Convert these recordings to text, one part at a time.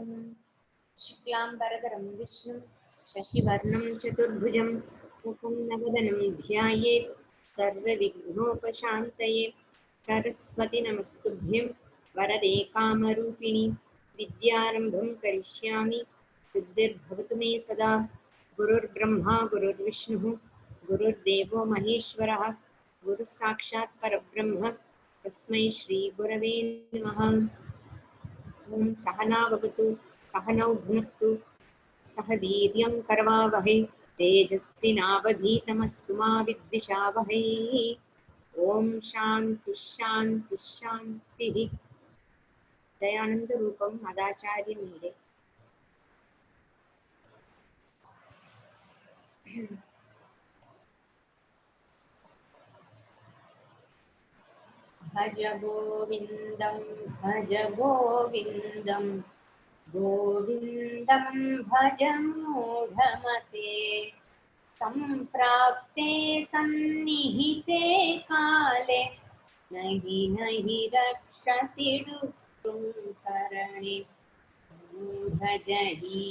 शुक्लाम्बरधरं विष्णुं शशिवर्णं चतुर्भुजं मुकुन्दवदनं ध्यायेत् सर्वविघ्नोपशान्तये। सरस्वती नमस्तुभ्यं वरदे कामरूपिणि विद्यारम्भं करिष्यामि सिद्धिर्भवतु मे सदा। गुरुर्ब्रह्मा गुरुर्विष्णुः गुरुर्देवो महेश्वरः गुरुः साक्षात् परब्रह्म तस्मै श्रीगुरवे नमः। ॐ सहना भवतु सहनौ भुनक्तु सह वीर्यं करवावहै तेजस्विनावधीतमस्तु मा विद्विषावहै। ॐ शान्ति शान्ति शान्तिः। दयानंद रूपं मदाचार्य मीरे। भज गोविन्दं गोविन्दं भज मूढमते। सम्प्राप्ते सन्निहिते काले नहि नहि रक्षति दुःखं मूढजहि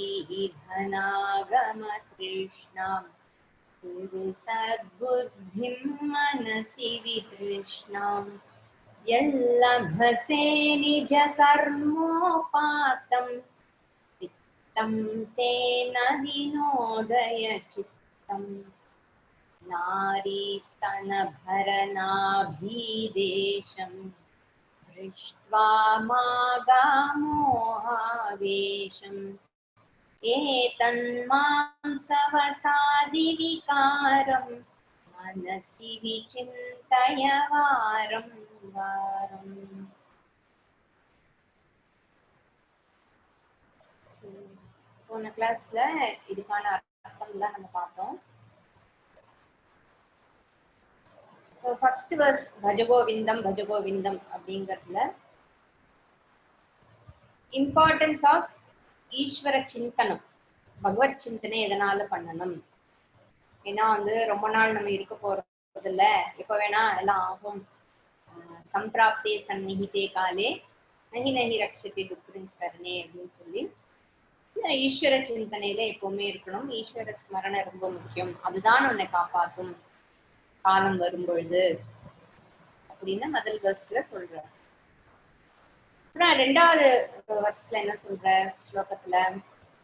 धनागमतृष्णां कुरु सद्बुद्धिं मनसि वितृष्णाम्। यल्लभसे निजकर्मोपातं चित्तं तेन विनोदय चित्तम्। नारीस्तनभरनाभीदेशं दृष्ट्वा मागामोहावेशम्। एतन्मांसवसादिविकारं मनसि विचिन्तय वारं वारम्। போன கிளாஸ்ல இதுக்கான அர்த்தம்லாம் நம்ம பார்த்தோம். ஃபர்ஸ்ட் வர்ஸ் பஜகோவிந்தம் அப்படிங்கிறதுல இம்பார்ட்டன்ஸ் ஆஃப் ஈஸ்வர சிந்தனம், பகவத் சிந்தனை எதனால பண்ணணும். ஏன்னா ரொம்ப நாள் நம்ம இருக்க போறது இல்ல, எப்ப வேணா எல்லாம் ஆகும். சம்பிராப்தே சந்நிகிதே காலே நகி நகி ரக்ஷதி துக்கரனே அப்படின்னு சொல்லி ஈஸ்வர சிந்தனையில எப்பவுமே இருக்கணும். ஈஸ்வர ஸ்மரணை ரொம்ப முக்கியம், அதுதான் உன்னை காப்பாற்றும் காலம் வரும் பொழுது அப்படின்னு முதல் வர்ஸ்ல சொல்ற. அப்புறம் ரெண்டாவது வர்ஸ்ல என்ன சொல்ற ஸ்லோகத்துல,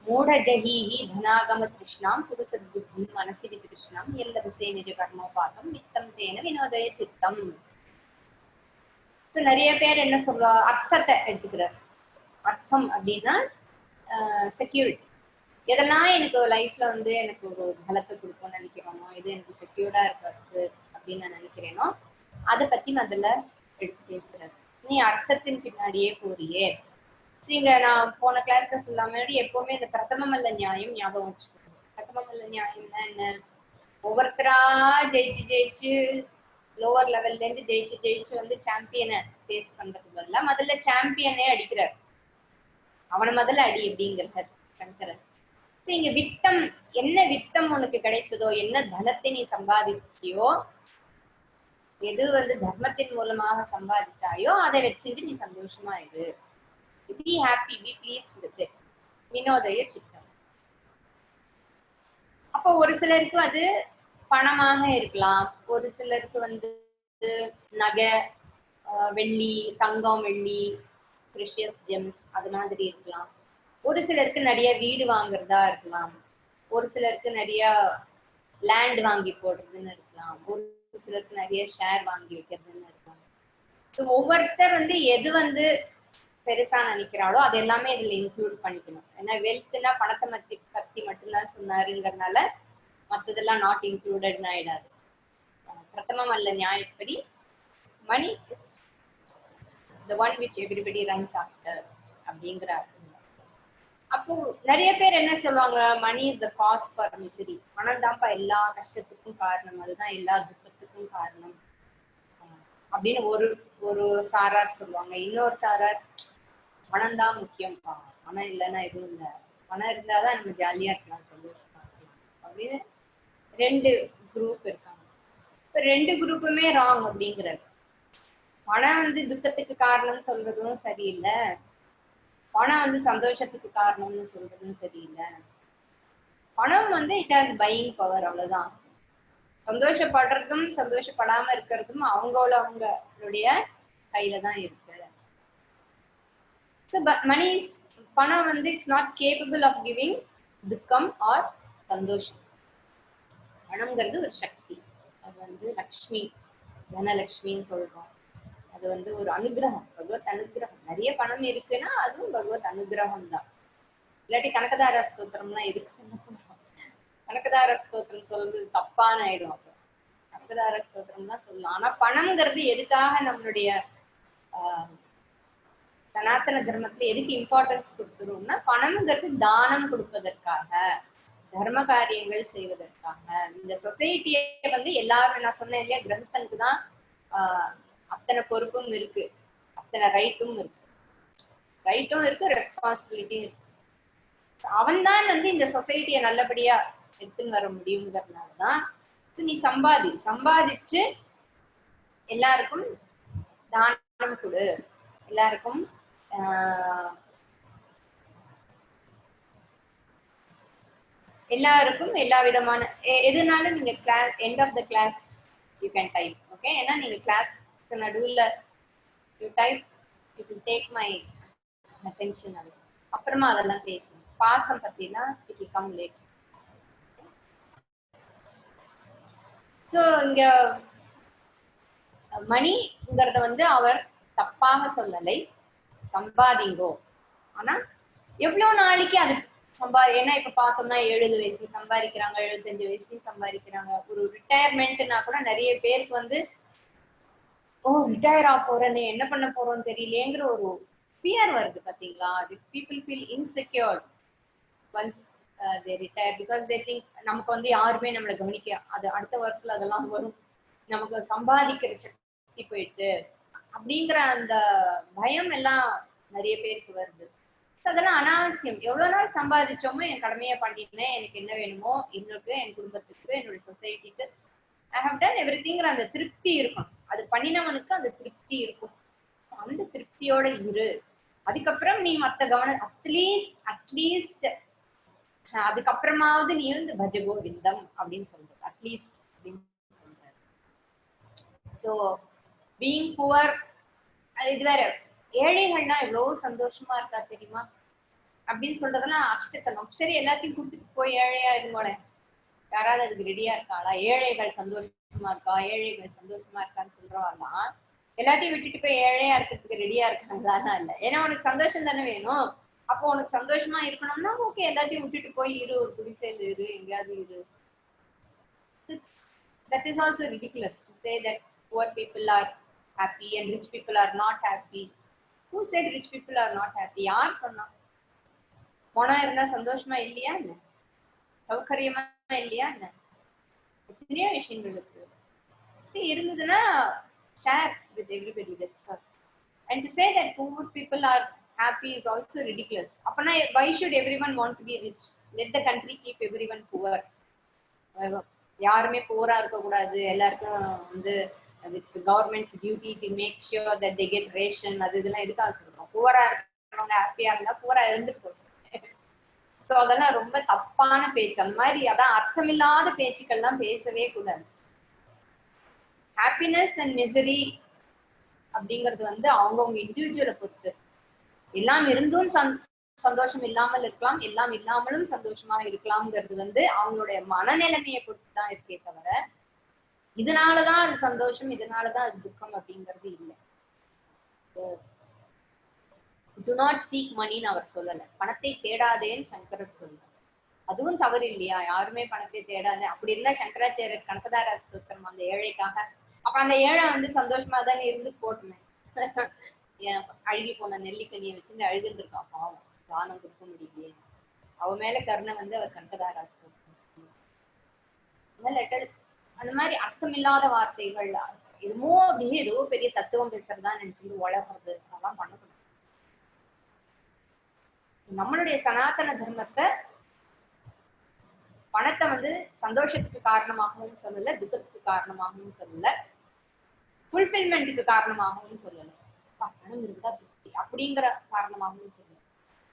மூடஜஹீஹி தனாகம கிருஷ்ணாம் புருஷத்புத்தி மனசி கிருஷ்ணாம் எல்லபசே நிஜ கர்மோபாதம் வித்தம் தேன வினோதய சித்தம். நிறைய பேர் என்ன சொல்றா, அர்த்தத்தை எடுத்துக்கிறார். அர்த்தம் அப்படின்னா செக்யூரிட்டி. எதெல்லாம் எனக்கு லைஃப்ல எனக்கு ஒரு பலத்தை கொடுக்கும்னு நினைக்கிறோமோ, இது எனக்கு செக்யூர்டா இருக்கிறது அப்படின்னு நான் நினைக்கிறேனோ அதை பத்தி முதல்ல எடுத்து பேசுறாரு. நீ அர்த்தத்தின் பின்னாடியே போறியே. இங்க நான் போன கிளாஸ்ல சொல்லாம எப்பவுமே இந்த பிரதமமல்ல நியாயம் ஞாபகம் வச்சுக்கணும். பிரதமமல்ல நியாயம்னா என்ன, ஒவ்வொருத்தரா ஜெயிச்சு லோவர் லெவல்ல இருந்து ஜெயிச்சு சாம்பியனை ஃபேஸ் பண்றதுக்கு பதிலா முதல்ல சாம்பியனே அடிக்கிறார். அவனை முதல்ல அடி அப்படிங்கிறார் சங்கரன். இங்க வித்தம், என்ன வித்தம் உனக்கு கிடைத்ததோ, என்ன தனத்தை நீ சம்பாதிச்சியோ, எது தர்மத்தின் மூலமாக சம்பாதித்தாயோ அதை வச்சுட்டு நீ சந்தோஷமா இரு. Be happy, be pleased with it. Vinodhaya சித்தம். அப்போ ஒரு சிலருக்கு அது பணமாக இருக்கலாம், ஒரு சிலருக்கு நகை, வெள்ளி, தங்கம், வெள்ளி, ப்ரெஷியஸ் ஜெம்ஸ் அது மாதிரி இருக்கலாம். ஒரு சிலருக்கு நிறைய வீடு வாங்குறதா இருக்கலாம், ஒரு சிலருக்கு நிறைய லேண்ட் வாங்கி போடுறதுன்னு இருக்கலாம், ஒரு சிலருக்கு நிறைய ஷேர் வாங்கி வைக்கிறதுன்னு இருக்கலாம். ஒவ்வொருத்தர் எது பெருசா நினைக்கிறாளோ அது எல்லாமே இதுல இன்க்ளூட் பண்ணிக்கணும். ஏன்னா வெல்த்னா பணத்தை பத்தி மட்டும்தான் சொன்னாருங்கிறதுனால மற்றதெல்லாம் நாட் இன்க்ளூடட்னு ஆயிடாது. பிரதமம் அல்ல நியாயப்படி money is the one which everybody runs after அப்படிங்கிற அர்த்தம். அப்போ நிறைய பேர் என்ன சொல்லுவாங்க, money is the cause for misery. பணம் தான்ப்பா எல்லா கஷ்டத்துக்கும் காரணம், அதுதான் எல்லா துக்கத்துக்கும் காரணம் அப்படின்னு ஒரு சாரார் சொல்லுவாங்க. இன்னொரு சாரார் பணம் தான் முக்கியம்ப்பா, பணம் இல்லைன்னா எதுவும் இல்லை, பணம் இருந்தாதான் நம்ம ஜாலியா இருக்கலாம், சந்தோஷமா இருக்கலாம் அப்படின்னு ரெண்டு குரூப் இருக்காங்க. இப்ப ரெண்டு குரூப்புமே ராங் அப்படிங்கிறது. பணம் துக்கத்துக்கு காரணம் சொல்றதும் சரியில்லை, பணம் வந்து சந்தோஷத்துக்கு காரணம்னு சொல்றதுன்னு தெரியல. பணம் வந்து இட் ஹாஸ் பையிங் பவர், அவ்வளவுதான். சந்தோஷப்படுறதும் சந்தோஷப்படாம இருக்கிறதும் அவங்களுடைய கையில தான் இருக்கு. மணி, பணம் வந்து it's not capable of giving துக்கம் ஆர் சந்தோஷம். பணம்ங்கிறது ஒரு சக்தி. அது வந்து லக்ஷ்மி, தனலட்சுமின்னு சொல்றோம். அது வந்து ஒரு அனுகிரகம், பகவத் அனுகிரகம். நிறைய பணம் இருக்குன்னா அதுவும் பகவத் அனுகிரகம் தான். இல்லாட்டி கனகதார ஸ்தோத்திரம்லாம் எதுக்கு சொல்லணும்? கனகதார ஸ்தோத்திரம் சொல்றது தப்பான ஆயிடும். அப்ப கனகதார ஸ்தோத்திரம் தான் சொல்லலாம். ஆனா பணம்ங்கிறது எதுக்காக நம்மளுடைய சனாதன தர்மத்துல எதுக்கு இம்பார்ட்டன்ஸ் கொடுத்துருவோம்னா, பணம்ங்கிறது தானம் கொடுப்பதற்காக, தர்ம காரியங்கள் செய்வதற்காக. இந்த சொசைட்டியை வந்து எல்லாரும், நான் சொன்னேன் இல்லையா, கிரகஸ்தனுக்கு தான் அத்தனை பொறுப்பும் இருக்கு, அத்தனை ரைட்டும் இருக்கு, ரெஸ்பான்சிபிலிட்டியும் இருக்கு. அவன் தான் வந்து இந்த சொசைட்டியை நல்லபடியா எடுத்துன்னு வர முடியுங்கிறதுனாலதான் நீ சம்பாதிச்சு எல்லாருக்கும் தானம் கொடு, எல்லாருக்கும் எல்லா விதமான எதுனாலும் நீங்க class end of the class you can type. Okay, ஏன்னா நீங்க கிளாஸ் நடுவுல you type, you will take my attention. அது அப்புறமா அதெல்லாம் பேசணும். பாசம் பத்தினா it will come late. So இங்க மணிங்கிறத வந்து அவர் தப்பாக சொல்லலை, சம்பாதிங்கோ. ஆனா எவ்வளவு நாளைக்கு அது ஏன்னா இப்ப பார்த்தோம்னா 70 வயசுல சம்பாதிக்கிறாங்க, 75 வயசுலயும் சம்பாதிக்கிறாங்க. ஒரு ரிட்டையர்மெண்ட்னா கூட நிறைய பேருக்கு வந்து ரிட்டையர் ஆக போறேன்னு, என்ன பண்ண போறோம்னு தெரியலேங்கிற ஒரு ஃபியர் வருது பாத்தீங்களா. People feel insecured once they retire, because they think நமக்கு வந்து யாருமே நம்மளை கவனிக்க, அது அடுத்த வருஷத்துல அதெல்லாம் வரும், நமக்கு சம்பாதிக்கிற சக்தி போயிட்டு அப்படிங்கிற அந்த பயம் எல்லாம் நிறைய பேருக்கு வருது. அதெல்லாம் அனாவசியம். எவ்வளவு நாள் சம்பாதிச்சோமோ என் கடமையை பண்ணிட்டேன், எனக்கு என்ன வேணுமோ என்னுக்கு, என் குடும்பத்துக்கு, என்னுடைய சொசைட்டிக்கு ஐ ஹவ் டன் எவ்ரிதிங்கிற அந்த திருப்தி இருக்கும். அது பண்ணினவனுக்கு அந்த திருப்தி இருக்கும். அந்த திருப்தியோட இரு. அதுக்கப்புறம் நீ மத்த கவனம் அட்லீஸ்ட் அதுக்கப்புறமாவது நீ வந்து பஜகோவிந்தம் அப்படின்னு சொல்றது, அட்லீஸ்ட் அப்படின்னு சொல்ற. சோ பீயிங் புவர், இது வேற. ஏழைகள்னா எவ்வளவு சந்தோஷமா இருக்கா தெரியுமா அப்படின்னு சொல்றதெல்லாம் அஷ்டத்தனம். சரி, எல்லாத்தையும் கொடுத்துட்டு போய் ஏழையா இருங்கோட, யாராவது அதுக்கு ரெடியா இருக்காளா? ஏழைகள் சந்தோஷமா இருக்கான்னு சொல்றவாள்லாம் எல்லாத்தையும் விட்டுட்டு போய் ஏழையா இருக்கிறதுக்கு ரெடியா இருக்காங்களான்னா இல்ல. ஏன்னா உனக்கு சந்தோஷம் தானே வேணும். அப்போ உனக்கு சந்தோஷமா இருக்கணும்னா ஓகே, எல்லாத்தையும் விட்டுட்டு போய் இரு, ஒரு குடிசையில் இரு, எங்கேயாவது இரு. That is also ridiculous to say that poor people are happy and rich people are not happy. Who said rich people are not happy? யார் சொன்னா? பணம் இருந்தா சந்தோஷமா இல்லையா என்ன? சௌகரியமா இல்லையா என்ன? எத்தனையோ விஷயங்கள் இருக்கு. இருந்ததுன்னா share with everybody, that's all. And to say that poor people are happy is also ridiculous. அப்பனா why should everyone want to be rich? Let the country keep everyone poor. யாருமே போரா இருக்க கூடாது, எல்லாருக்கும் வந்து it's the government's duty to make sure that they get ration. அது இதெல்லாம் எதுக்காக சொல்றோம்? போரா இருக்கிறவங்க ஹாப்பியா இருந்தா போரா இருந்துட்டு போறோம். சோ அதெல்லாம் ரொம்ப தப்பான பேச்சு. அந்த மாதிரி அதான் அர்த்தமில்லாத பேச்சுக்கள்லாம் பேசவே கூடாது. ஹாப்பினஸ் அண்ட் மிசரி அப்படிங்கிறது வந்து அவங்கவுங்க இண்டிவிஜுவலை பொறுத்து. எல்லாம் இருந்தும் சந்தோஷம் இல்லாமல் இருக்கலாம், எல்லாம் இல்லாமலும் சந்தோஷமா இருக்கலாம்ங்கிறது வந்து அவங்களுடைய மனநிலைமையை பொறுத்து தான் இருக்கே தவிர இதனாலதான் அது சந்தோஷம், இதனாலதான் அது துக்கம் அப்படிங்கிறது இல்லை. டு நாட் சீக் மணின்னு அவர் சொல்லல, பணத்தை தேடாதேன்னு சங்கரர் சொல்றார். அதுவும் தவறு இல்லையா? யாருமே பணத்தை தேடாது. அப்படி இருந்தா சங்கராச்சாரியர் கனகதார ஸ்தோத்திரம் அந்த ஏழைக்காக, அப்ப அந்த ஏழை வந்து சந்தோஷமா தானே இருந்து போட்டுமே. அழுகி போன நெல்லிக்கனியை வச்சுட்டு அழுதுட்டு இருக்கான், பாவம், தானம் கொடுக்க முடியலையே. அவ மேல கருணை வந்து அவர் கனகதார ஸ்தோத்திரம். அந்த மாதிரி அர்த்தமில்லாத வார்த்தைகள், எதுமோ அப்படியே ஏதோ பெரிய தத்துவம் பேசுறதா நினைச்சுட்டு உழறது, அதெல்லாம் பண்ணக்கூடாது. நம்மளுடைய சனாதன தர்மத்தை பணத்தை வந்து சந்தோஷத்துக்கு காரணமாகவும் சொல்லல, துக்கத்துக்கு காரணமாகவும் சொல்லல, ஃபுல்ஃபில்மெண்ட்டுக்கு காரணமாகவும் சொல்லல, பணம் இருந்தா அப்படிங்கிற காரணமாகவும் சொல்லல.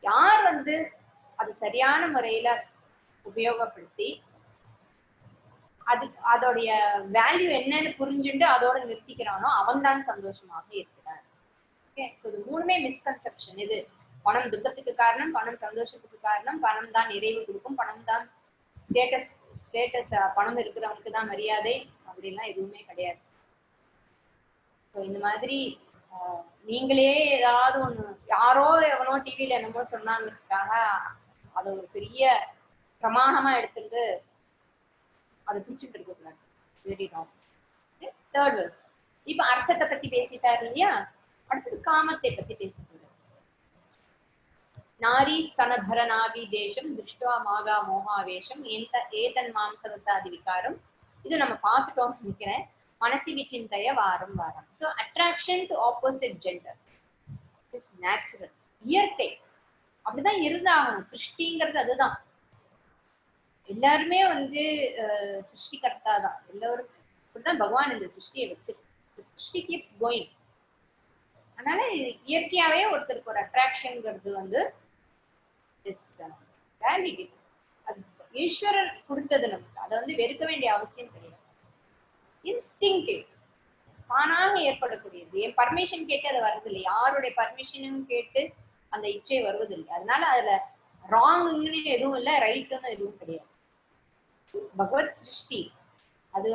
யார் அது சரியான முறையில உபயோகப்படுத்தி அதோடைய வேல்யூ என்னன்னு புரிஞ்சுட்டு அதோட நிறுத்திக்கிறானோ அவன் தான் சந்தோஷமாக இருக்கிறான். ஓகே, சோ இது மூணுமே மிஸ்கன்செப்ஷன். இது பணம் துக்கத்துக்கு காரணம், பணம் சந்தோஷத்துக்கு காரணம், பணம் தான் நிறைவு கொடுக்கும், பணம் தான் ஸ்டேட்டஸ், பணம் இருக்கிறவனுக்கு தான் மரியாதை அப்படின்லாம் எதுவுமே கிடையாது. ஸோ இந்த மாதிரி நீங்களே ஏதாவது ஒண்ணு யாரோ எவனோ டிவில என்னமோ சொன்னாங்கிறதுக்காக அதை ஒரு பெரிய பிரமாணமா எடுத்துட்டு அதை பிடிச்சிட்டு இருக்க கூடாது. Very wrong. Third verse. இப்ப அர்த்தத்தை பத்தி பேசிட்டாரு இல்லையா, அடுத்தது காமத்தை பத்தி பேசிட்டு நாரி ஸ்தனதர நாபி தேசம் திருஷ்டுவா மாகா மோகாவேஷம் ஏதன் மாம்சவசாதி விகாரம். இது நம்ம பார்த்துட்டோம்னு நினைக்கிறேன். மனசி விசிந்தைய வாரம் வாரம். So attraction to opposite gender is natural, இயற்கை. அப்படிதான் இருந்தாகணும். சிருஷ்டிங்கிறது அதுதான். எல்லாருமே சிருஷ்டிகர்த்தா தான். எல்லாரும் இப்படிதான் பகவான் இந்த சிருஷ்டியை வச்சிருக்கு. சிருஷ்டி கீப்ஸ் கோயிங். அதனால இயற்கையாவே ஒருத்தருக்கு ஒரு அட்ராக்ஷன்ங்கிறது அது ஈஸ்வரர் கொடுத்தது நமக்கு. அதை வெறுக்க வேண்டிய அவசியம் கிடையாது. இன்ஸ்டிங்டிவ், தானாக ஏற்படக்கூடியது. என் பர்மிஷன் கேட்டு அது வருவதில்லை, யாருடைய பர்மிஷனும் கேட்டு அந்த இச்சை வருவதில்லை. அதனால அதுல ராங்னு எதுவும் இல்லை, ரைட்டுன்னு எதுவும் கிடையாது. பகவத் சிருஷ்டி அது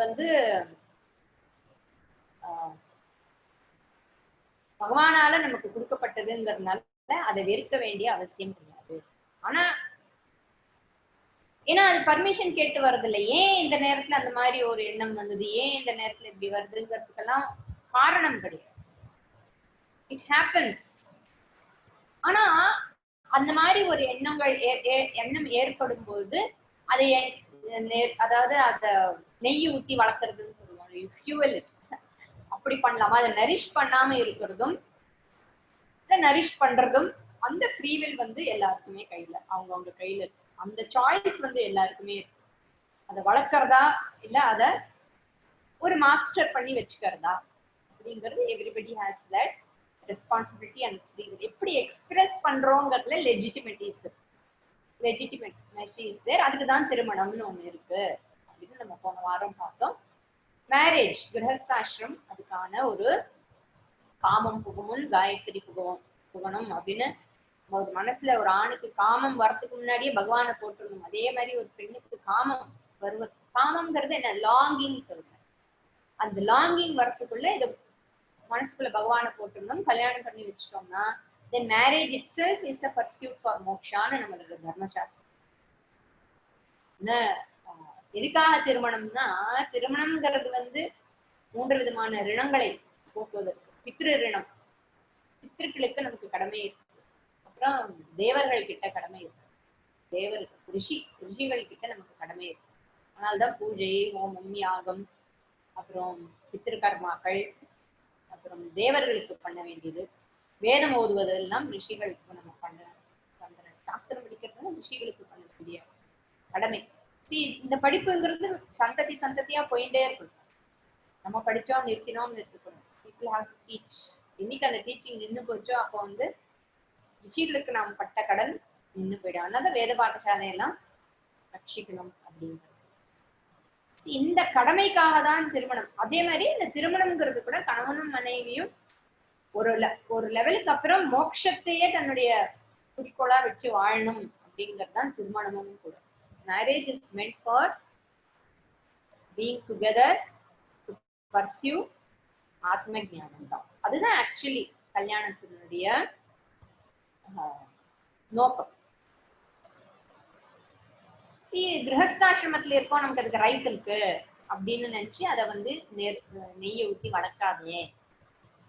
பகவானால நமக்கு கொடுக்கப்பட்டதுங்கிறதுனால அதை வெறுக்க வேண்டிய அவசியம் கிடையாது. ஆனா ஏன்னா அது பர்மிஷன் கேட்டு வர்றதில்லை. ஏன் இந்த நேரத்துல அந்த மாதிரி ஒரு எண்ணம் வந்தது, ஏன் இந்த நேரத்துல இப்படி வருதுங்கிறதுக்கெல்லாம் காரணம் கிடையாது. It happens. ஆனா அந்த மாதிரி ஒரு எண்ணம் ஏற்படும் போது அதை அதாவது அத நெய் ஊத்தி வளர்க்கறதுன்னு சொல்லுவாங்க, ஃபியூவல். அப்படி பண்ணலாமா? அதை நரிஷ் பண்ணாம இருக்கிறதும் நரிஷ் பண்றதும் அந்த ஃப்ரீவில் எல்லாருக்குமே கையில, அவங்க கையில இருக்கு. அந்த சாய்ஸ் எல்லாருக்குமே இருக்கு. அதை வளர்க்கறதா இல்ல அத ஒரு மாஸ்டர் பண்ணி வச்சுக்கிறதா அப்படிங்கிறது everybody has that responsibility and free will. எப்படி எக்ஸ்பிரஸ் பண்றோங்கிறதுல லெஜிட்டிமேசி இஸ் தேர். அதுக்குதான் திருமணம்னு ஒண்ணு இருக்கு அப்படின்னு நம்ம போன வாரம் பார்த்தோம். மேரேஜ், கிரகஸ்தாசிரம், அதுக்கான ஒரு காமம் புகமும் காயத்ரி புகணும் அப்படின்னு ஒரு மனசுல ஒரு ஆணுக்கு காமம் வரத்துக்கு முன்னாடியே பகவானை போட்டுருணும். அதே மாதிரி ஒரு பெண்ணுக்கு காமம் வருவது, காமம்ங்கிறது என்ன, லாங்கிங் சொல்றேன். அந்த லாங்கிங் வரத்துக்குள்ள இதை மனசுக்குள்ள பகவானை போட்டுருந்தோம், கல்யாணம் பண்ணி வச்சுட்டோம்னா then marriage itself is a pursuit for mokshaன்னு நம்மளோட தர்மசாஸ்திரம். எதுக்காக திருமணம்னா, திருமணம்ங்கிறது 3 விதமான ரிணங்களை போக்குவதற்கு. பித்ரு ரிணம், பித்ருக்களுக்கு நமக்கு கடமை இருக்கு. அப்புறம் தேவர்கள் கிட்ட கடமை இருக்கு. ரிஷிகள் கிட்ட நமக்கு கடமை இருக்கு. அதனால்தான் பூஜை, ஹோமம், யாகம், அப்புறம் பித்ரு கர்மாக்கள், அப்புறம் தேவர்களுக்கு பண்ண வேண்டியது, வேதம் ஓதுவதெல்லாம் ரிஷிகளுக்கு நம்ம பண்ற சாஸ்திரம் படிக்கிறது ரிஷிகளுக்கு பண்ண வேண்டிய கடமை. இந்த படிப்புங்கிறது சந்ததியா போயிட்டே இருக்கணும். நம்ம படிச்சோம் நிறுத்தினோம் நிறுத்திக்கணும். people have to teach. இன்னைக்கு அந்த டீச்சிங் நின்று போச்சோ அப்போ ரிஷிகளுக்கு நாம் பட்ட கடன் நின்று போயிடும். அதனால வேத பாடசாலையெல்லாம் ரட்சிக்கணும் அப்படிங்கிறது. இந்த கடமைக்காக தான் திருமணம். அதே மாதிரி இந்த திருமணம்ங்கிறது கூட கணவனும் மனைவியும் ஒரு லெவலுக்கு அப்புறம் மோட்சத்தையே தன்னுடைய குறிக்கோளா வச்சு வாழணும் அப்படிங்கிறது தான் திருமணமும் கூட. Marriage is meant for being together to pursue ஆத்ம ஞானம் தான். அதுதான் ஆக்சுவலி கல்யாணத்தினுடைய நோக்கம். கிரகஸ்தாசிரமத்துல இருக்கோம், நமக்கு அதுக்கு ரைட் இருக்கு அப்படின்னு நினைச்சு அதை நெய்யை ஊத்தி வளர்க்காதே.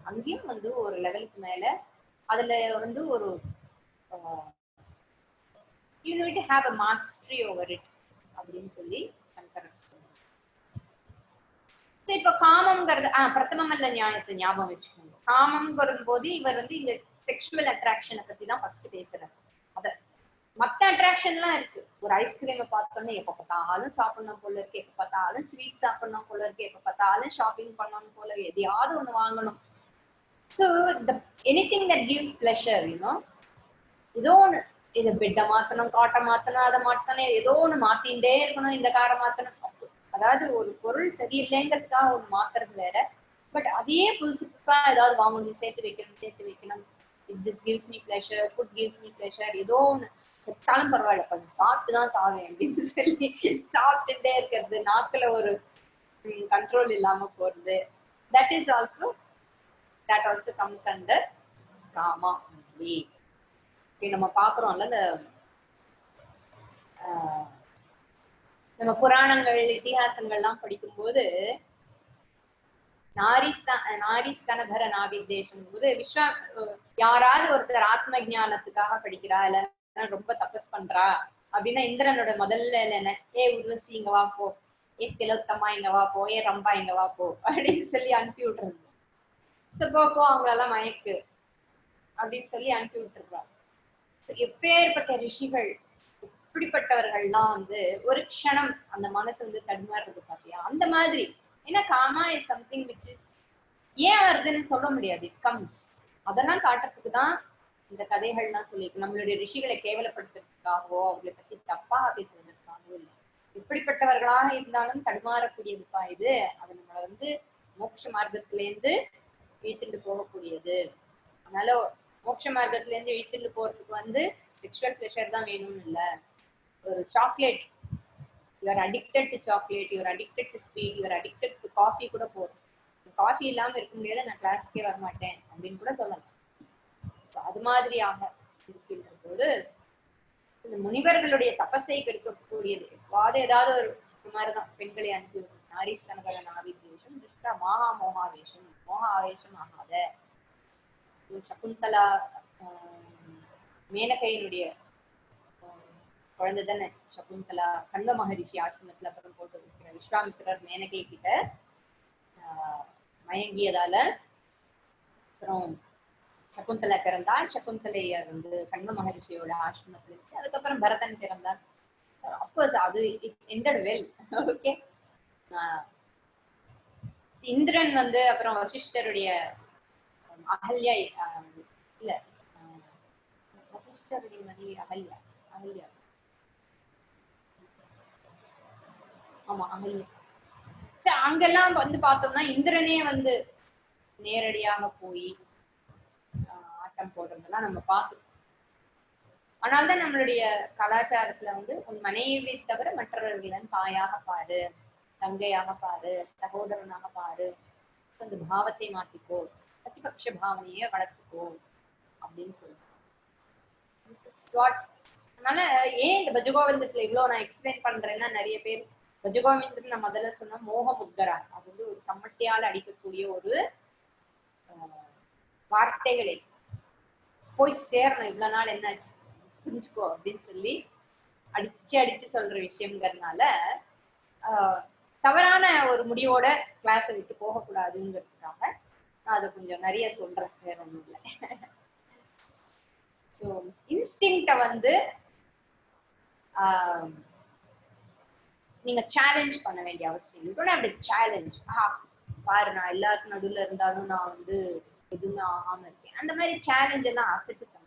அங்கேயும் ஒரு லெவலுக்கு மேல அதுல ஒரு you need to have a mastery over it அப்படின்னு சொல்லி இப்ப காமம்ங்கிறது பிரதமமல்ல ஞானத்தை ஞாபகம் வச்சுக்கோங்க. காமம்ங்கிறது போது இவர் இந்த செக்ஷுவல் அட்ராக்ஷனை பத்தி தான் ஃபர்ஸ்ட் பேசுறாரு. அத மத்த அட்ராக்ஷன் எல்லாம் இருக்கு. ஒரு ஐஸ்கிரீமை பார்த்தோம்னா எப்ப பார்த்தாலும் சாப்பிடணும் போல இருக்கு, எப்ப பார்த்தாலும் ஸ்வீட் சாப்பிடணும் போல இருக்கு, எப்ப பார்த்தாலும் ஷாப்பிங் பண்ணணும் போல, எதையாவது ஒண்ணு வாங்கணும். So anything that gives pleasure, ஏதோ ஒண்ணு இதை பெட்டை மாத்தணும், காட்டை மாத்தணும், அதை மாத்தணும், ஏதோ ஒண்ணு மாத்திண்டே இருக்கணும், இந்த காரை மாத்தணும். அதாவது ஒரு பொருள் சரியில்லைங்கிறதுக்காக ஒண்ணு மாத்துறது வேற. பட் அதையே புதுசு புதுசா ஏதாவது வாங்கணும், சேர்த்து வைக்கணும். This gives me pleasure, food gives me pleasure, ஏதோ ஒண்ணு செத்தாலும் பரவாயில்ல, கொஞ்சம் சாப்பிட்டுதான் சாவேன் அப்படின்னு சொல்லி சாப்பிட்டுட்டே இருக்கிறது, நாக்குல ஒரு கண்ட்ரோல் இல்லாம போறது. That is also that also comes under kama only. நம்ம பாக்குறோம்ல இந்த நம்ம புராணங்கள் இதிகாசங்கள்லாம் படிக்கும்போது நாரிஸ்தனபர நாவிதேசம் போது யாராவது ஒருத்தர் ஆத்ம ஞானத்துக்காக படிக்கிறா இல்ல ரொம்ப தபஸ் பண்றா அப்படின்னா இந்திரனோட முதல்ல என்ன, ஏ உர்வசி இங்க வா போ, ஏ திலோத்தமா இங்க வா போ, ஏ ரம்பா இங்க வா போ அப்படின்னு சொல்லி அனுப்பி விட்டுறது. போ அவங்களெல்லாம் மயக்கு அப்படின்னு சொல்லி அனுப்பி விட்டுருக்காங்க. எப்பேற்பட்ட ரிஷிகள் இப்படிப்பட்டவர்கள்லாம் வந்து ஒரு க்ஷணம் அந்த மனசு வந்து தடுமாறுறது பாத்தியா, அந்த மாதிரி. ஏன்னா kama is something which is ஏன் வருதுன்னு சொல்ல முடியாது, இட் கம்ஸ். அதெல்லாம் காட்டுறதுக்கு தான் இந்த கதைகள்லாம் சொல்லியிருக்கு. நம்மளுடைய ரிஷிகளை கேவலப்படுத்துறதுக்காகவோ அவங்களை பத்தி தப்பா பேசுவதற்காகவோ இல்லை. எப்படிப்பட்டவர்களாக இருந்தாலும் தடுமாறக்கூடியதுப்பா இது. அது நம்மளை வந்து மோட்ச மார்க்கத்திலேருந்து இழுத்துட்டு போகக்கூடியது. அதனால மோட்ச மார்க்கத்துல இருந்து இழுத்துட்டு போறதுக்கு வந்து செக்ஷுவல் ப்ளஷர் தான் வேணும்னு இல்லை. ஒரு chocolate, you're addicted to chocolate, you're addicted to sweet, you're addicted to coffee கூட போதும். காஃபி இல்லாம இருக்க முடியாது, நான் கிளாஸ்க்கே வரமாட்டேன் அப்படின்னு கூட சொல்லலாம். அது மாதிரியாக இருக்கின்ற போது இந்த முனிவர்களுடைய தபஸை கெடுக்கக்கூடியது ஏதாவது ஒரு மாதிரிதான் பெண்களை அனுப்பி நாரிஸ்தனபர நாவிதேஷம் துஷ்டா மகா மோகாவேஷம், மோக ஆவேசம் ஆகாத. சகுந்தலா மேனகையினுடைய குழந்தை தானே சகுந்தலா, கண்வ மகரிஷி ஆசிரமத்துல அப்புறம் போட்டு இருக்கிற விஸ்வாமித்திரர் மேனகை கிட்ட மயங்கியதால அப்புறம் சகுந்தலா பிறந்தாள். சகுந்தலைய வந்து கண்வ மகரிஷியோட ஆசிரமத்துல இருக்கு. அதுக்கப்புறம் பரதன் பிறந்தார். அப்கோர்ஸ் அது it ended well. Okay, Indiran வந்து அப்புறம் வசிஷ்டருடைய அகல்யா இல்ல வசிஷ்டருடைய மனைவி அகல்யா, ஆமா அகல்யா. சரி, அங்கெல்லாம் வந்து பார்த்தோம்னா இந்திரனே வந்து நேரடியாக போய் ஆட்டம் போடுறதெல்லாம் நம்ம பார்த்தோம். ஆனால்தான் நம்மளுடைய கலாச்சாரத்துல வந்து உன் மனைவி தவிர மற்றவர்களின் தாயாக பாரு, தங்கையாக பாரு, சகோதரனாக பாரு, அந்த பாவத்தை மாத்திக்கோ, பிரதிபக்ஷ பாவனையை வளர்த்துக்கோ அப்படின்னு சொல்லுவோம். அதனால ஏன் இந்த பஜகோவிந்தத்துல இவ்வளவு நான் எக்ஸ்பிளைன் பண்றேன்னா, நிறைய பேர் பஜகோவிந்தம் நான் முதல்ல சொன்ன மோக முக்கரா, அது வந்து ஒரு சம்மட்டியால் அடிக்கக்கூடிய ஒரு வார்த்தைகளை போய் சேரணும். இவ்வளவு நாள் என்ன புரிஞ்சுக்கோ அப்படின்னு சொல்லி அடிச்சு சொல்ற விஷயம்ங்கிறதுனால தவறான ஒரு முடிவோட கிளாஸை விட்டு போகக்கூடாதுங்கிறதுக்காக நான் அதை கொஞ்சம் நிறைய சொல்றேன், வேற ஒண்ணும் இல்லை. ஸோ இன்ஸ்டிங்க்ட வந்து நீங்க சேலஞ்ச் பண்ண வேண்டிய அவசியம். You don't have to challenge. பாரு, நான் எல்லாருக்கும் நடுவுல இருந்தாலும் நான் வந்து எதுவுமே ஆகாம இருக்கேன். அந்த மாதிரி சேலஞ்ச் எல்லாம் அசெப்ட் பண்ண.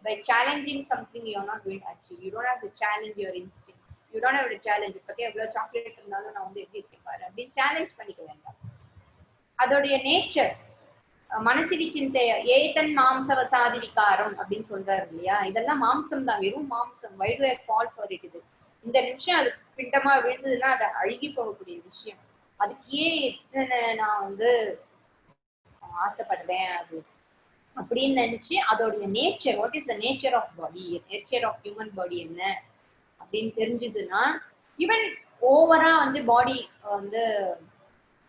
By challenging something you are not going to achieve. You don't have to challenge your instincts. You don't have to challenge. பத்தி எவ்வளவு சாக்லேட் இருந்தாலும் நான் வந்து எப்படி இருக்கேன் பாரு அப்படின்னு சேலஞ்ச் பண்ணிக்க வேண்டாம். அதோடைய நேச்சர் மனசிவி சிந்தைய ஏதன் மாம்சவசாதி விகாரம் அப்படின்னு சொல்றாரு இல்லையா, இதெல்லாம் மாம்சம் தான், வெறும் மாம்சம். why do I fall for it? இது இந்த நிமிஷம் அது பிண்டமா விழுந்ததுன்னா அது அழுகி போகக்கூடிய விஷயம். அதுக்கு ஏன் எத்தனை நான் வந்து ஆசைப்படுறேன் அது அப்படின்னு நினைச்சு அதோடைய nature, what is the nature of body, nature of human body என்ன அப்படின்னு தெரிஞ்சதுன்னா, ஈவன் ஓவரா வந்து பாடி வந்து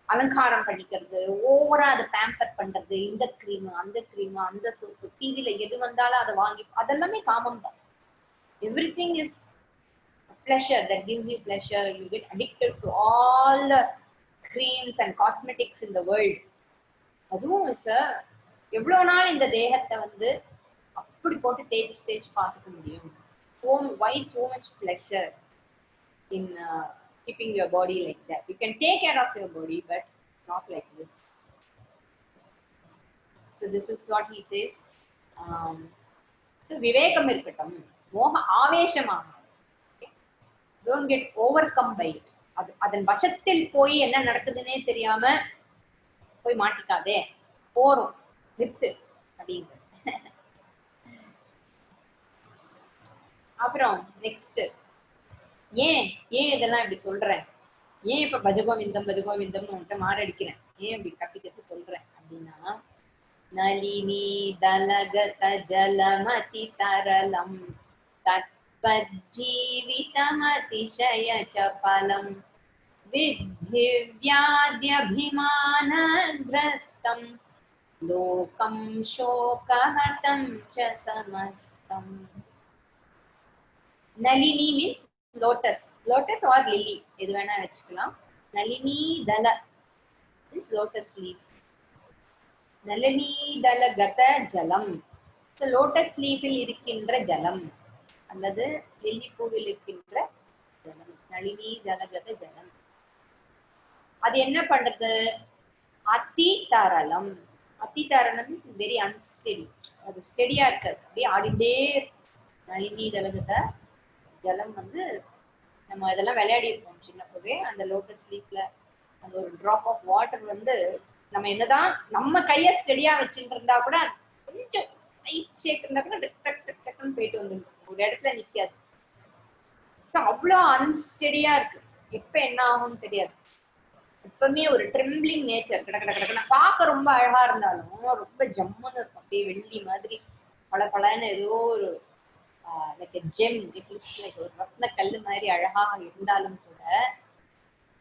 அலங்காரம் பண்ணிக்கிறது, ஓவரா அதை பேம்பர் பண்றது, இந்த கிரீம் அந்த கிரீம் அந்த சோப்பு, டிவில எது வந்தாலும் அதை வாங்கி, அதெல்லாமே காமம் தான். Everything is pleasure that gives you pleasure. You get addicted to all the creams and cosmetics in the world. அதுவும் சார் எவ்வளவு நாள் இந்த தேகத்தை வந்து அப்படி போட்டு தேய்ச்சி பார்த்துக்க முடியும்? Why so much pleasure in keeping your body like that? You can take care of your body, but not like this. So this is what he says. So vivekam irukattum, moha ஆவேசமாக. Don't get overcome by it. அதன் வசத்தில் போய் என்ன நடக்குதுன்னே தெரியாம போய் மாட்டிக்காதே, போறோம் நிறுத்து அப்படின்னு. அப்புறம் நெக்ஸ்ட், ஏன் ஏன் இதெல்லாம் இப்படி சொல்றேன், ஏன் இப்ப பஜகோவிந்தம் பஜகோவிந்தம்னு உன்கிட்ட மாரடிக்கிறேன், ஏன் இப்படி கத்தி கத்தி சொல்றேன் அப்படின்னா, நளினி தலகத ஜலமதி தரலம் தத்பஜ்ஜீவிதமதிசய சபலம் வித்தி வியாத்யபிமானக்ரஸ்தம் லோகம் சோகஹதம் ச சமஸ்தம். நளினி means lotus, lotus or lily எது வேணா வச்சுக்கலாம். நளினி தல மீன்ஸ் லோட்டஸ் லீஃப். நளினி தல கத ஜலம், லோட்டஸ் லீஃபில் இருக்கின்ற ஜலம் அல்லது லில்லி பூவில் இருக்கின்ற ஜலம். நளினி தலகத ஜலம். அது என்ன பண்றது? அதி தரலம். அதி தரலம் மீன்ஸ் வெரி அன்ஸ்டெடி. அது ஸ்டெடியா இருக்காது, அப்படியே ஆடிட்டே. நளினி தலகத ஜலம் வந்து நம்ம இதெல்லாம் விளையாடி இருப்போம் சின்னப்பவே. அந்த லோட்டஸ் லீஃப்ல அந்த ஒரு டிராப் ஆஃப் வாட்டர் வந்து நம்ம என்னதான் நம்ம கைய ஸ்டெடியா வச்சுட்டு இருந்தா கூட கொஞ்சம் சைட் ஷேக் இருந்தா கூட டக்குன்னு போயிட்டு வந்து ஒரு இடத்துல நிக்காது. அவ்வளோ அன்ஸ்டெடியா இருக்கு. எப்ப என்ன ஆகும்னு தெரியாது. எப்பவுமே ஒரு ட்ரெம்பிளிங் நேச்சர். கிடக்கிற பார்க்க ரொம்ப அழகா இருந்தாலும் ரொம்ப ஜம்முன்னு இருக்கும், அப்படியே வெள்ளி மாதிரி பல பலன்னு ஏதோ ஒரு ஜெம், ஒரு ரத்ன கல்லு மாதிரி அழகாக இருந்தாலும் கூட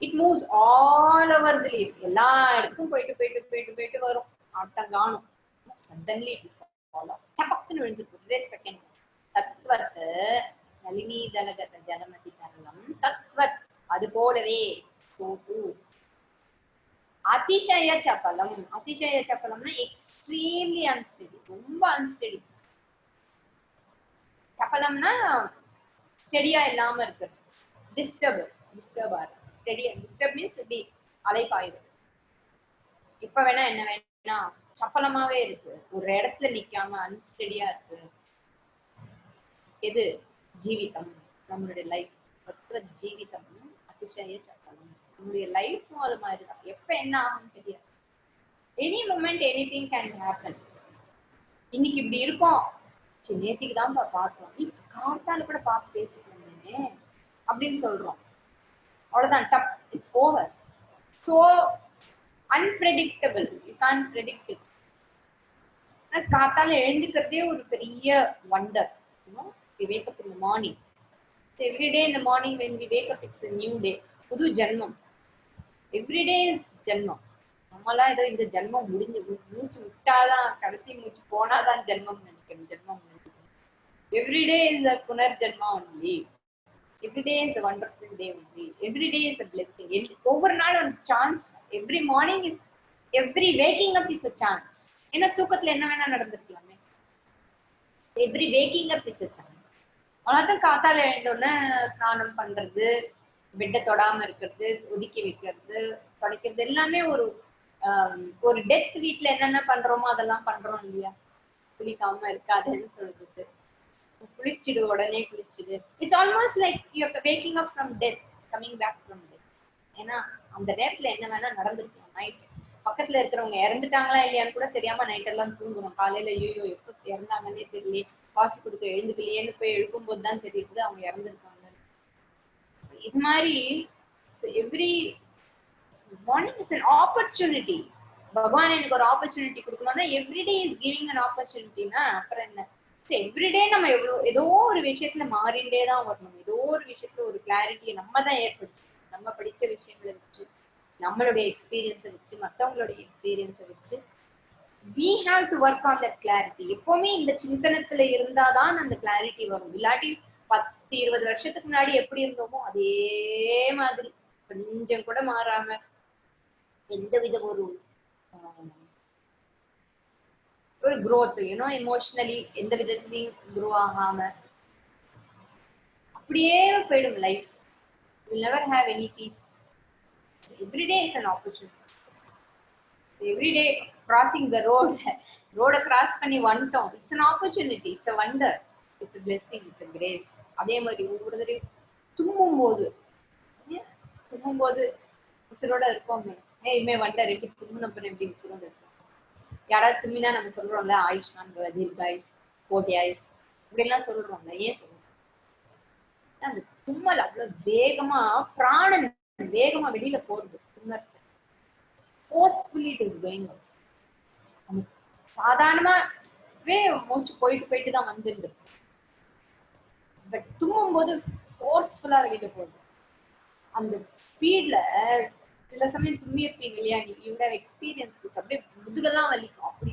it moves all over the leaf. எல்லா இடத்துக்கும் போயிட்டு போயிட்டு போயிட்டு போயிட்டு வரும். ஆட்டம் காணும். சடன்லி டபக்குன்னு விழுந்துட்டு ஒரே செகண்ட். தத்வத் நளினி தலகத ஜலமதி தரலம் தத்வத், அது போலவே. அதிசய சப்பலம். அதிசய சப்பலம்னா எக்ஸ்ட்ரீம்லி அன்ஸ்டெடி, ரொம்ப அன்ஸ்டெடி. சப்பலம்னா ஸ்டெடியா இல்லாம இருக்கு. டிஸ்டர்ப் மீன்ஸ் இப்படி அலைப்பாயுது. இப்ப வேணா என்ன வேணா சப்பலமாவே இருக்கு, ஒரு இடத்துல நிக்காம அன்ஸ்டெடியா இருக்கு. எது? ஜீவிதம், நம்மளுடைய லைஃப். ஜீவிதம் அதிசய சப்பலம். நம்மளுடைய லைஃப்பும் அது மாதிரிதான். எப்ப என்ன ஆகும் தெரியாது. Any moment anything can happen. இன்னைக்கு இப்படி இருக்கும், சரி நேற்றுக்கு தான் பார்த்தோம், காத்தால கூட பார்த்து பேசிக்கலாமே அப்படின்னு சொல்றோம். அவ்வளவுதான், டப், it's over. So unpredictable, you can't predict it. காத்தால எழுந்துக்கிறதே ஒரு பெரிய wonder. We wake up in the morning. So every day in the morning when we wake up, it's a new day. புது ஜென்மம். Every day is ஜென்மம். நம்மளாம் ஏதோ இந்த ஜென்மம் முடிஞ்சு மூச்சு விட்டாதான், கடைசி மூச்சு போனாதான் ஜென்மம் நினைக்கிறேன். ஜென்மம் every day is a புனர் ஜென்மா only. Every day is a wonderful day only. Every day is a blessing. ஒவ்வொரு நாள் ஒரு chance. Every morning is, every waking up is a chance. ஏன்னா தூக்கத்துல என்ன வேணா நடந்துருக்கலாமே. Every waking up is a chance. அதான் காத்தால எழுந்தோடனே ஸ்நானம் பண்றது, பெட்டை தொடாம இருக்கிறது, ஒதுக்கி வைக்கிறது, தொடக்கிறது, எல்லாமே ஒரு டெத் வீட்ல என்னென்ன பண்றோமோ அதெல்லாம் பண்றோம் இல்லையா? குளிக்காம இருக்காதுன்னு சொல்றது, குளிச்சுடு, உடனே குளிச்சுடு. It's almost like you are waking up from death, coming back from death. ஏன்னா அந்த நேரத்துல என்ன வேணா நடந்திருக்கலாம். நைட் பக்கத்துல இருக்கிறவங்க இறந்துட்டாங்களா இல்லையான்னு கூட தெரியாம நைட் எல்லாம் தூங்குறோம். காலையில ஐயோ எப்ப இறந்தாங்கன்னே தெரியல, காஃபி கொடுக்க எழுந்துக்கலையேன்னு போய் எழுப்பும் போது தான் தெரியுது அவங்க இறந்துருக்காங்க. இது மாதிரி every morning is an opportunity. பகவான் எனக்கு ஒரு ஆப்பர்ச்சுனிட்டி கொடுக்கணும்னா எவ்ரிடே இஸ் கிவிங் an opportunityனா அப்புறம் என்ன? எவ்ரிடே நம்ம ஏதோ ஒரு விஷயத்துல மாறிண்டே தான் வரணும். ஏதோ ஒரு விஷயத்துல ஒரு கிளாரிட்டியை நம்ம தான் ஏற்படுத்தணும். நம்ம படிச்ச விஷயங்களை வச்சு, நம்மளுடைய எக்ஸ்பீரியன்ஸை வச்சு, மற்றவங்களுடைய எக்ஸ்பீரியன்ஸை வச்சு we have to work on that clarity. எப்பவுமே இந்த சிந்தனத்துல இருந்தாதான் அந்த கிளாரிட்டி வரும். இல்லாட்டி 10-20 வருஷத்துக்கு முன்னாடி எப்படி இருந்தோமோ அதே மாதிரி கொஞ்சம் கூட மாறாம, எந்த வித ஒரு growth, எமோஷனலி எந்த விதத்திலையும் க்ரோ ஆகாம அப்படியே போயிடும் life. will never have any peace. Every day is an opportunity. Every day crossing த ரோட கிராஸ் பண்ணி வந்துட்டோம். It's an opportunity, it's a wonder, it's a blessing, it's a grace. அதே மாதிரி ஒவ்வொரு தடவையும் தும்மும் போது உசுரோட இருப்போம். இனிமே வண்டர் எப்படி தும்முன அப்புறம் எப்படி உசுரோட இருக்கும். யாராவது தும்மினா நம்ம சொல்றோம்ல ஆயுஷ்மான் தீர்காயுஸ், கோடி ஆயுஸ் இப்படி எல்லாம் சொல்றோம்ல. ஏன் சொல்றோம்? அந்த தும்மல் அவ்வளவு வேகமா பிராணன் வேகமா வெளியில போறது. தும்மர்ச்சி forcefully it is going out. சாதாரணமாவே மூச்சு போயிட்டு தான் வந்துருது. பட் தும்மும் போது ஃபோர்ஸ்ஃபுல்லா வெளியில போகுது. அந்த ஸ்பீட்ல சில சமயம் தும்மி இருப்பீங்க இல்லையா, இவங்க எக்ஸ்பீரியன்ஸ் அப்படியே முதுகெல்லாம் வலிக்கும். அப்படி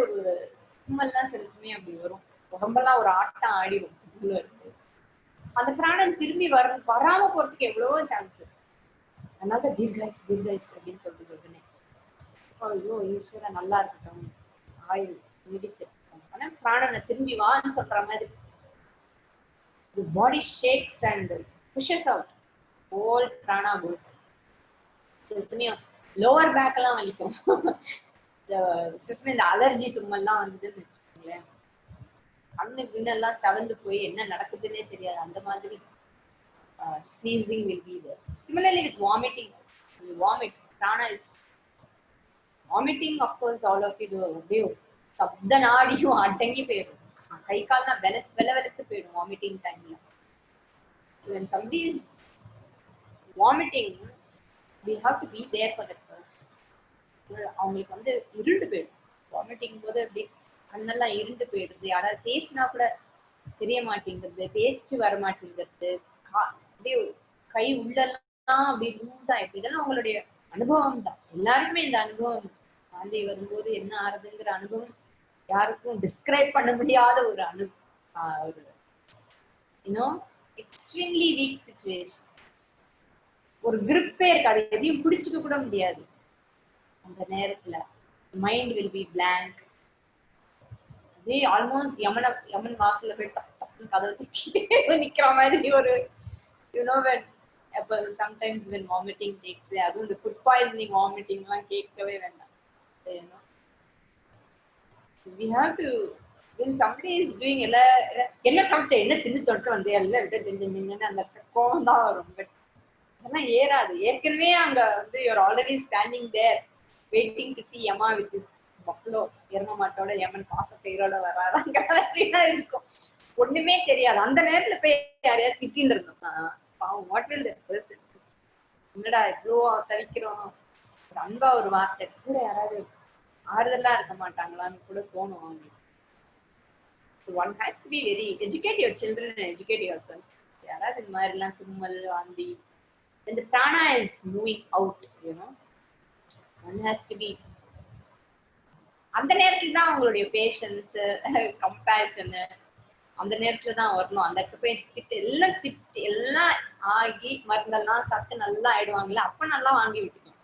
ஒரு தும்மல்லாம் சில சமயம் அப்படி வரும். உடம்பெல்லாம் ஒரு ஆட்டம் ஆடிடும் தும்மல் இருக்கு. அந்த பிராணம் திரும்பி வராம போறதுக்கு எவ்வளவோ சான்ஸ் இருக்கு. அதனால தீர்காயுஸ் அப்படின்னு சொல்றது உடனே ஐயோ ஈஸ்வரா நல்லா இருக்கட்டும், ஆயுள் மிதிச்சு. ஆனா பிராணனை திரும்பி வான்னு சொல்ற மாதிரி the body shakes and pushes out all prana goes. Lower back எல்லாம் வலிக்கும். இந்த அலர்ஜி தும்மெல்லாம் வந்ததுன்னு வச்சுக்கோங்களேன், கண்ணு விண்ணெல்லாம் செவந்து போய் என்ன நடக்குதுன்னே தெரியாது. அந்த மாதிரி sneezing will be there. Similarly with vomiting, you vomit, prana is vomiting. Of course all of you do. சப்த நாடியும் அடங்கி போயிடும், கை கால்லாம் வெலவெலத்து போயிடும் வாமிட்டிங் டைம்ல. When somebody is vomiting, we have to be there for that person. அவங்களுக்கு வந்து இருண்டு போயிடும் வாமிட்டிங் போது. அப்படி கண்ணெல்லாம் இருண்டு போயிடுது. யாராவது பேசினா கூட தெரிய மாட்டேங்கிறது, பேச்சு வர மாட்டேங்கிறது, அப்படியே கை உள்ளெல்லாம் அப்படி லூஸ் ஆயிடுது. இதெல்லாம் அவங்களுடைய அனுபவம் தான். எல்லாருக்குமே இந்த அனுபவம் வாந்தி வரும்போது என்ன ஆறுதுங்கிற அனுபவம் யாருக்கும் டிஸ்கிரைப் பண்ண முடியாத ஒரு எக்ஸ்ட்ரீம்லி வீக் சிச்சுவேஷன். ஒரு கிரிப்பே இருக்காது, எதையும் பிடிச்சுக்க கூட முடியாது. அந்த நேரத்துல மைண்ட் வில் பி பிளாங்க். அதே ஆல்மோஸ்ட் யமன் வாசல்ல போய் டப்புன்னு கதவை தூக்கிட்டே நிக்கிற மாதிரி ஒரு sometimes when vomiting takes place, அதுவும் இந்த ஃபுட் பாய்சனிங் வாமிட்டிங் எல்லாம் கேட்கவே வேண்டாம். We have to, when somebody is doing என்ன சாப்பிட்டு என்ன தின்னு தொட்டு வந்து எல்லாம் தெரிஞ்சுன்னு அந்த கோவம் தான் வரும். பட் அதெல்லாம் ஏறாது. ஏற்கனவே அங்க வந்து you're already standing there waiting to see Yama with his buffalo, எரும மாட்டோட யமன் பாசப்பெயரோட வராதாங்க இருக்கும். ஒண்ணுமே தெரியாது. அந்த நேரத்துல போய் யாரையாவது திட்டின்னு இருந்தோம்னா பாவம், வாட் வில் தட் பர்சன், என்னடா இவ்வளோ தவிக்கிறோம், ஒரு அன்பா ஒரு வார்த்தை கூட யாராவது ஆறுதலா இருக்க மாட்டாங்களான்னு கூட தோணும் அவங்களுக்கு. So one has to be very, educate your children and educate yourself. யாராவது இந்த மாதிரி எல்லாம் தும்மல் வாந்தி, when the prana is moving out, one has to be, அந்த நேரத்துல தான் அவங்களுடைய பேஷன்ஸ், கம்பேஷன் அந்த நேரத்துல தான் வரணும். அந்த இடத்துல போய் திட்டு எல்லாம் ஆகி மருந்தெல்லாம் சாப்பிட்டு நல்லா ஆயிடுவாங்களா, அப்ப நல்லா வாங்கி விட்டுக்கணும்.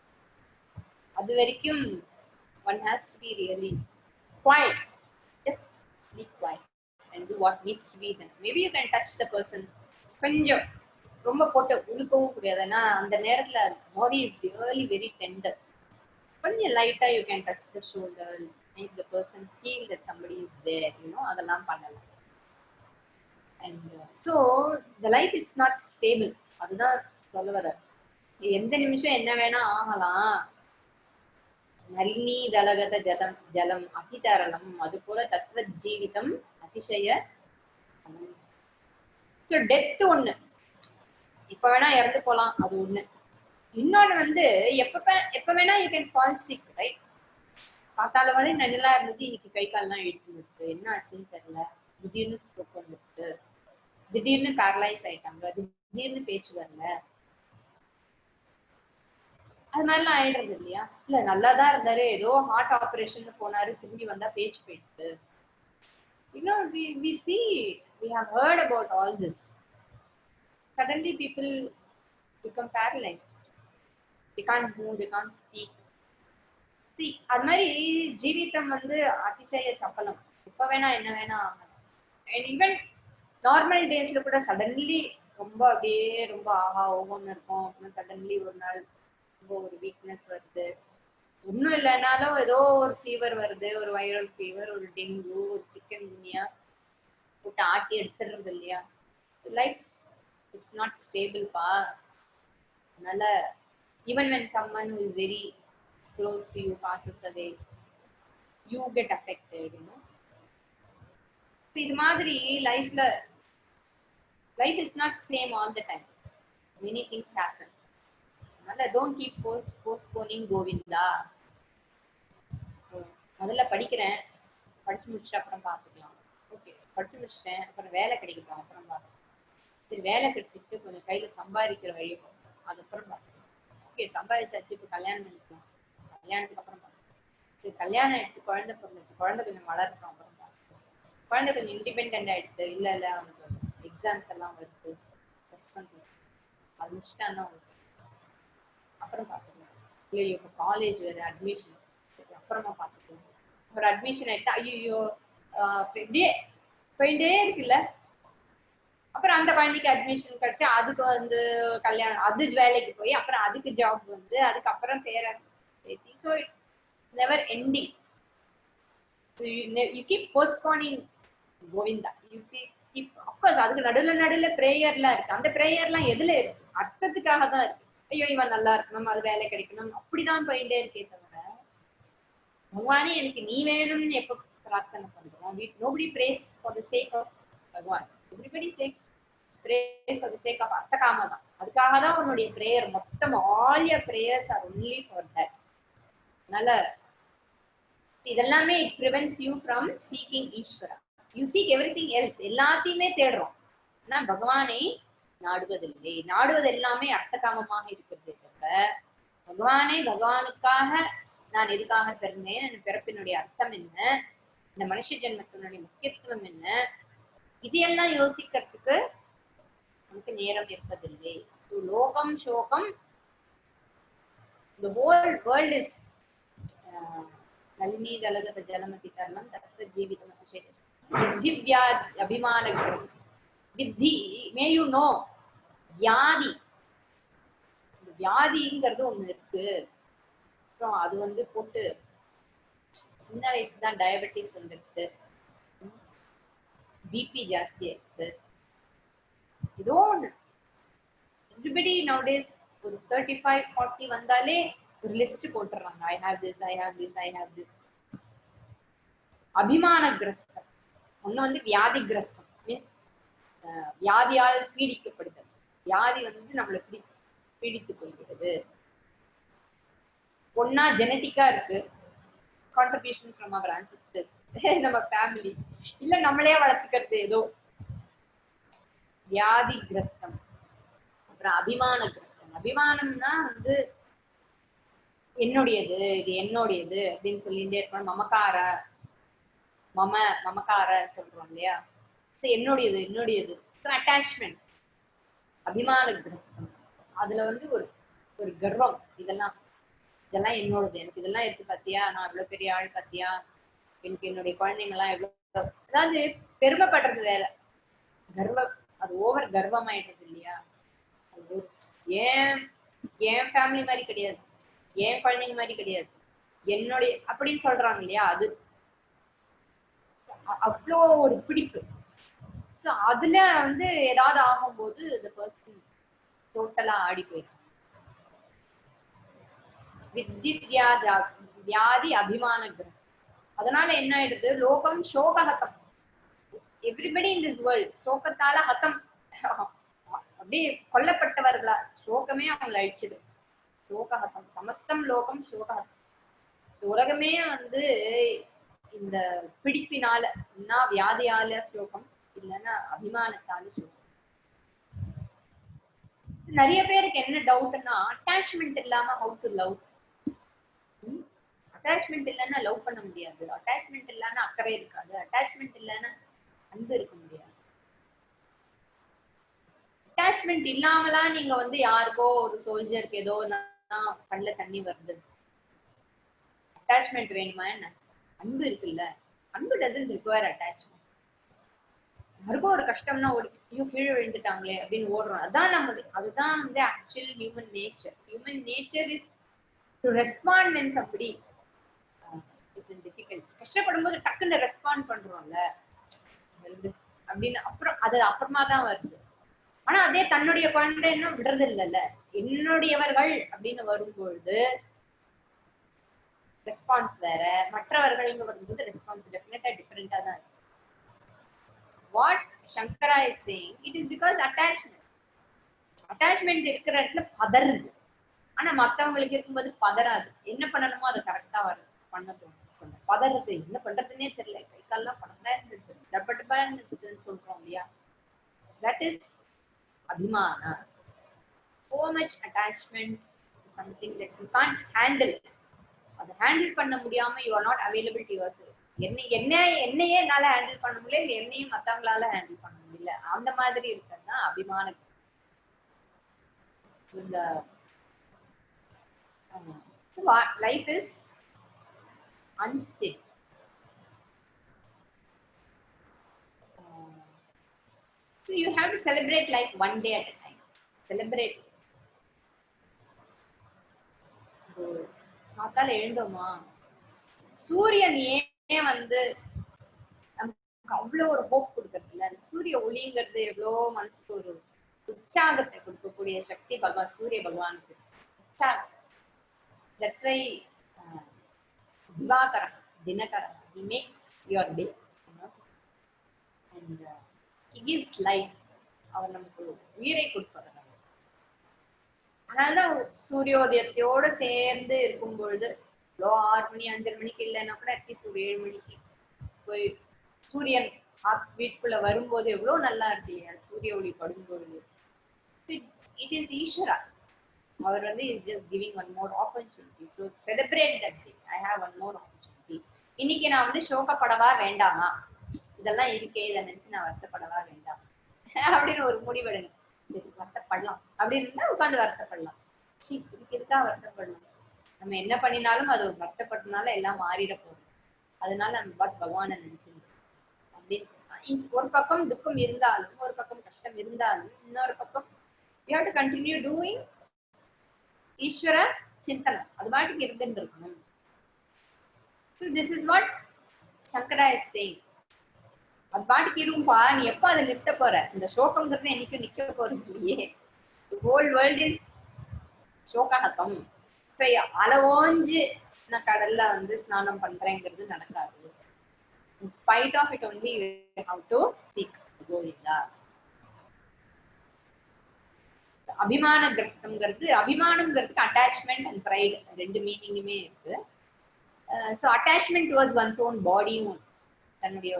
அது வரைக்கும் one has to be really quiet. Just be quiet and do what needs to be done. Maybe you can touch the person. கொஞ்சம் ரொம்ப போட்டு உழுக்கவும் கூடாது. ஏன்னா அந்த நேரத்துல பாடி is really very tender. கொஞ்சம் லைட்டா you can touch the shoulder, make the person feel that somebody is there, அதெல்லாம் பண்ணலாம். And so the life is not stable. அதுதான் சொல்ல வர. எந்த நிமிஷம் என்ன வேணா ஆகலாம். நளினி தலகத ஜலம் அதிதரளம், அது போல தத்துவ ஜீவிதம் அதிசய. ஸோ டெத் ஒண்ணு, இப்ப வேணா இறந்து போலாம், அது ஒண்ணு. இன்னொன்னு வந்து எப்ப வேணா you can fall sick, right? காத்தால வரை நல்லா இருந்துச்சு, இன்னைக்கு கை கால்லாம் எடுத்துருக்கு, என்ன ஆச்சுன்னு தெரியல, திடீர்னு ஸ்ட்ரோக் வந்துருக்கு, திடீர்னு பேரலைஸ் ஆயிட்டாங்க, திடீர்னு பேச்சு வரல, அது மாதிரிலாம் ஆயிடுறது இல்லையா? இல்ல நல்லாதான் இருந்தாரு, ஏதோ ஹார்ட் ஆபரேஷன் போனாரு, திரும்பி வந்தா பேச்சு போயிட்டு. we have heard about all this. Suddenly people become paralyzed. They can't move, they can't speak. See, அது மாதிரி ஜீவிதம் வந்து அதிசய சப்பலம், இப்ப வேணா என்ன வேணா ஆகலாம். அண்ட் ஈவன் நார்மல் டேஸ்ல கூட சடன்லி ரொம்ப அப்படியே ரொம்ப ஆஹா ஓகோன்னு இருக்கும். அப்புறம் சடன்லி ஒரு நாள் ரொம்ப ஒரு வீக்னஸ் வருது, ஒண்ணும் இல்லைனாலும் ஏதோ ஒரு ஃபீவர் வருது, ஒரு வைரல் ஃபீவர், ஒரு டெங்கு, ஒரு சிக்கன் குனியா போட்டு ஆட்டி எடுத்துடுறது இல்லையா? லைஃப் இஸ் நாட் ஸ்டேபிள் பா. அதனால even when someone who is very close to you passes away, you get affected, you know. இது மாதிரி லைஃப்ல life is not same all the time. Many things happen. அதனால don't keep postponing Govinda. முதல்ல படிக்கிறேன், படிச்சு முடிச்சுட்டு அப்புறம் பார்த்துக்கலாம். ஓகே, படிச்சு முடிச்சிட்டேன், அப்புறம் வேலை கிடைக்கட்டும், அப்புறம் பார்க்கலாம். சரி, வேலை கிடைச்சிட்டு கொஞ்சம் கையில சம்பாதிக்கிற வழி அதுக்கப்புறம் பார்க்கலாம். ஓகே, சம்பாதிச்சாச்சு, இப்போ கல்யாணம் பண்ணிக்கலாம், கல்யாணத்துக்கு அப்புறம் பார்க்கலாம். சரி, கல்யாணம் ஆயிடுச்சு, குழந்தை பிறந்துச்சு, குழந்தை கொஞ்சம் வளரட்டும், அப்புறம் பார்க்கலாம். குழந்தை கொஞ்சம் இண்டிபெண்ட் ஆயிடுச்சு, இல்ல இல்ல அவனுக்கு எக்ஸாம்ஸ் எல்லாம் வருது, அது முடிச்சுட்டான்னா அப்புறம் பார்த்துக்கலாம். இல்லையோ இப்போ காலேஜ் வேறு அட்மிஷன், அப்புறமா பார்த்துக்கலாம். ஒரு அட்மிஷன் ஆயிட்டா ஐயோ இப்படியே போயிட்டே இருக்குல்ல. அப்புறம் அந்த குழந்தைக்கு அட்மிஷன் கிடைச்சு அதுக்கு வந்து கல்யாணம், அது வேலைக்கு போய் அப்புறம் அதுக்கு ஜாப் வந்து அதுக்கப்புறம் பேர பேத்தி. So it never ending. You keep postponing Govinda. You keep of course அதுக்கு நடுவில் ப்ரேயர்லாம் இருக்கு. அந்த ப்ரேயர்லாம் எதுல இருக்கு? அர்த்தத்துக்காக தான் இருக்கு. ஐயோ இவன் நல்லா இருக்கணும், அது வேலை கிடைக்கணும், அப்படிதான் போயிட்டே இருக்கே தவிர பகவானே எனக்கு நீ வேணும்னு எப்ப பிரார்த்தனை பண்றோம்? nobody prays for the sake of பகவான். everybody prays for the sake of அர்த்த காம தான். அதுக்காக தான் உன்னுடைய பிரேயர் மொத்தம். all your prayers are only for that. அதனால இதெல்லாமே it prevents you from seeking ஈஸ்வரா. you seek everything else. எல்லாத்தையுமே தேடுறோம், ஆனா பகவானை நாடுவதில்லை. நாடுவது எல்லாமே அர்த்த காமமாக இருக்கிறது தவிர பகவானே பகவானுக்காக நான் எதுக்காக பிறந்தேன், என் பிறப்பினுடைய அர்த்தம் என்ன, இந்த மனுஷ ஜென்மத்தினுடைய முக்கியத்துவம் என்ன, இதையெல்லாம் யோசிக்கிறதுக்கு நமக்கு நேரம் இருப்பதில்லை. லோகம் சோகம், the whole world is Nalini தலகத ஜலமதி கர்ணம் தத்த ஜீவிதம் வித்யா அபிமான வித்தி. மே யூ நோ, வியாதி, வியாதிங்கிறது ஒண்ணு இருக்கு. அது வந்து போட்டு சின்ன வயசுதான் டயபெட்டிஸ் வந்துருக்கு, பிபி ஜாஸ்தி ஆயிடுச்சு, ஏதோ ஒண்ணு. எவ்ரிபடி நவடேஸ் ஒரு 35-40 வந்தாலே ஒரு லிஸ்ட் போட்டுறாங்க. I have this, I have this, I have this. அபிமான கிரஸ்தம் ஒண்ணு வந்து வியாதி கிரஸ்தம், மீன்ஸ் வியாதியால் பீடிக்கப்படுதல். வியாதி வந்து நம்மளை பீடித்துக் கொள்கிறது. ஒன்னா ஜெனட்டிக்கா இருக்கு, கான்ட்ரிபியூஷன் ஃப்ரம் அவர் ஆன்செஸ்டர்ஸ், நம்ம ஃபேமிலி, இல்ல நம்மளே வளர்த்துக்கிறது ஏதோ. வியாதி கிரஸ்தம். அப்புறம் அபிமான கிரஸ்தம். அபிமானம்னா வந்து என்னுடையது, இது என்னுடையது அப்படின்னு சொல்லிட்டே இருக்கணும். மமக்கார, மமக்கார சொல்றோம் இல்லையா, என்னுடையது என்னுடையது. அட்டாச்மெண்ட், அபிமான கிரஸ்தம். அதுல வந்து ஒரு ஒரு கர்வம், இதெல்லாம் இதெல்லாம் என்னோடது, எனக்கு இதெல்லாம் இருக்கு பாத்தியா, நான் இவ்வளவு பெரிய ஆள் பாத்தியா, எனக்கு என்னுடைய குழந்தைங்கலாம் எவ்வளவு, அதாவது பெருமைப்படுறது வேற, கர்வம், அது ஓவர் கர்வம் ஆயிடுறது இல்லையா. அது என் ஃபேமிலி மாதிரி கிடையாது, என் குழந்தைங்க மாதிரி கிடையாது, என்னுடைய அப்படின்னு சொல்றாங்க இல்லையா, அது அவ்வளோ ஒரு பிடிப்பு. ஸோ அதுல வந்து ஏதாவது ஆகும்போது இந்த பர்சன் டோட்டலா ஆடி போயிடும். வியாதி அபிமான கிரஸ்தம். அதனால என்ன ஆயிடுது, லோகம் சோகஹதம். எவ்ரிபடி இன் திஸ் வேர்ல்ட் சோகத்தால ஹதம், அப்படியே கொல்லப்பட்டவர்களா, சோகமே அவங்களை அழிச்சிடு. சோகஹதம், சமஸ்தம் லோகம் சோகஹதம். உலகமே வந்து இந்த பிடிப்பினால, என்ன வியாதியால சோகம், இல்லைன்னா அபிமானத்தால சோகம். நிறைய பேருக்கு என்ன டவுட்னா, அட்டாச்மெண்ட் இல்லாம ஹவு டு லவ். அட்டாச்மெண்ட் இல்லைன்னா லவ் பண்ண முடியாது, அட்டாச்மெண்ட் இல்லைன்னா அக்கறை இருக்காது, அட்டாச்மெண்ட் இல்லைன்னா அன்பு இருக்க முடியாது. அட்டாச்மெண்ட் இல்லாமலாம் நீங்க வந்து யாருக்கோ ஒரு சோல்ஜருக்கு ஏதோ கண்ணுல தண்ணி வருது, அட்டாச்மெண்ட் வேணுமா என்ன? அன்பு இருக்குல்ல, அன்பு டசன்ட் ரிக்வயர் அட்டாச்மெண்ட். யாருக்கும் ஒரு கஷ்டம்னா ஐயோ கீழே விழுந்துட்டாங்களே அப்படின்னு ஓடுறோம். அதான் நம்ம, அதுதான் வந்து actual human nature. Human nature is to respond means அப்படி டிஃபிகல்ட். கஷ்டப்படும் போது டக்குன்னு ரெஸ்பாண்ட் பண்றோம்ல அப்படின்னு, அப்புறம் அது அப்புறமா தான் வருது. ஆனா அதே தன்னுடைய குழந்தை இன்னும் விடுறது இல்லைல்ல. என்னுடையவர்கள் அப்படின்னு வரும்பொழுது ரெஸ்பான்ஸ் வேற, மற்றவர்கள் வரும்போது ரெஸ்பான்ஸ் டெஃபினட்டா டிஃபரெண்டா தான் இருக்கு. What Shankara is saying, it is because attachment. Attachment இருக்கிற இடத்துல பதறுது. ஆனா மத்தவங்களுக்கு இருக்கும்போது பதறாது. என்ன பண்ணணுமோ அது கரெக்டா வரும், பண்ண தோணும். பதறது என்ன பண்றதுன்னே தெரியல, கை கால்லாம் படமா இருந்துச்சு, டப்பா இருந்துச்சுன்னு சொல்றோம் இல்லையா. தட் இஸ் அபிமானா. So much attachment is something that you can't handle. அதை ஹேண்டில் பண்ண முடியாம you are not available to yourself. என்னையே என்னால ஹேண்டில் பண்ண முடியல, இல்ல என்னையும் மத்தவங்களால ஹேண்டில் பண்ண முடியல, அந்த மாதிரி இருக்கிறதுனா அபிமானம். Life is unsteady. So you have to celebrate life one day at a time. Celebrate. காத்தால எழுந்தோமா, சூரியன் ஏன் வந்து நமக்கு அவ்வளவு ஒரு ஹோப் கொடுக்கறது இல்ல. சூரிய ஒளிங்கிறது எவ்வளோ மனசுக்கு ஒரு உற்சாகத்தை கொடுக்கக்கூடிய சக்தி பகவான் சூரிய பகவானுக்கு. That's why Divakara, Dinakara, he makes your day, you know, and he gives life. அவர் நமக்கு உயிரை கொடுப்பார். அதனாலதான் சூரியோதயத்தோட சேர்ந்து இருக்கும் பொழுது இவ்வளோ 6 மணி 5 மணிக்கு இல்லைன்னா கூட அட்லீஸ்ட் ஒரு 7 மணிக்கு போய் சூரியன் வீட்டுக்குள்ள வரும்போது எவ்வளவு நல்லா இருக்கு சூரிய ஒளி படும்பொழுது. இட் இஸ் ஈஸ்வரா. அவர் வந்து is just giving one more opportunity. So celebrate that day. I have one more opportunity. இன்னைக்கு நான் வந்து சோகப்படவா வேண்டாமா, இதெல்லாம் இருக்கே, இதை நினைச்சு நான் வருத்தப்படவா வேண்டாம் அப்படின்னு ஒரு முடிவெடுங்க. சரி வருத்தப்படலாம் அப்படின்னு உட்காந்து வருத்தப்படலாம். இதுக்கு இருக்கா வருத்தப்படலாம், நம்ம என்ன பண்ணினாலும் அது ஒரு வருத்தப்பட்டனால எல்லாம் மாறிட போகுது, அதனால நம்ம பகவானை நினைச்சிருந்தோம் அப்படின்னு சொல்லலாம். ஒரு பக்கம் துக்கம் இருந்தாலும், ஒரு பக்கம் கஷ்டம் இருந்தாலும், இன்னொரு பக்கம் you have to continue doing ஈஸ்வர சிந்தனம். அது பாட்டுக்கு இருந்துட்டு இருக்கணும். So this is what Shankara is saying. அது பாட்டுக்கு இருக்கும்பா, நீ எப்ப அதை நிறுத்த போற? இந்த சோகம்ங்கிறது என்னைக்கும் நிக்க போறது இல்லையே. ஹோல் வேர்ல்ட் இஸ் சோகஹதம். அலவோஞ்சு நான் கடல்ல வந்து ஸ்நானம் பண்றேங்கிறது நடக்காது. In spite of it only you have to seek Govinda. அபிமான கிரஸ்தம்ங்கிறது, அபிமானம்ங்கிறதுக்கு அட்டாச்மெண்ட் அண்ட் ப்ரைட் ரெண்டு மீனிங்குமே இருக்கு. So attachment towards once own பாடியும் தன்னுடைய,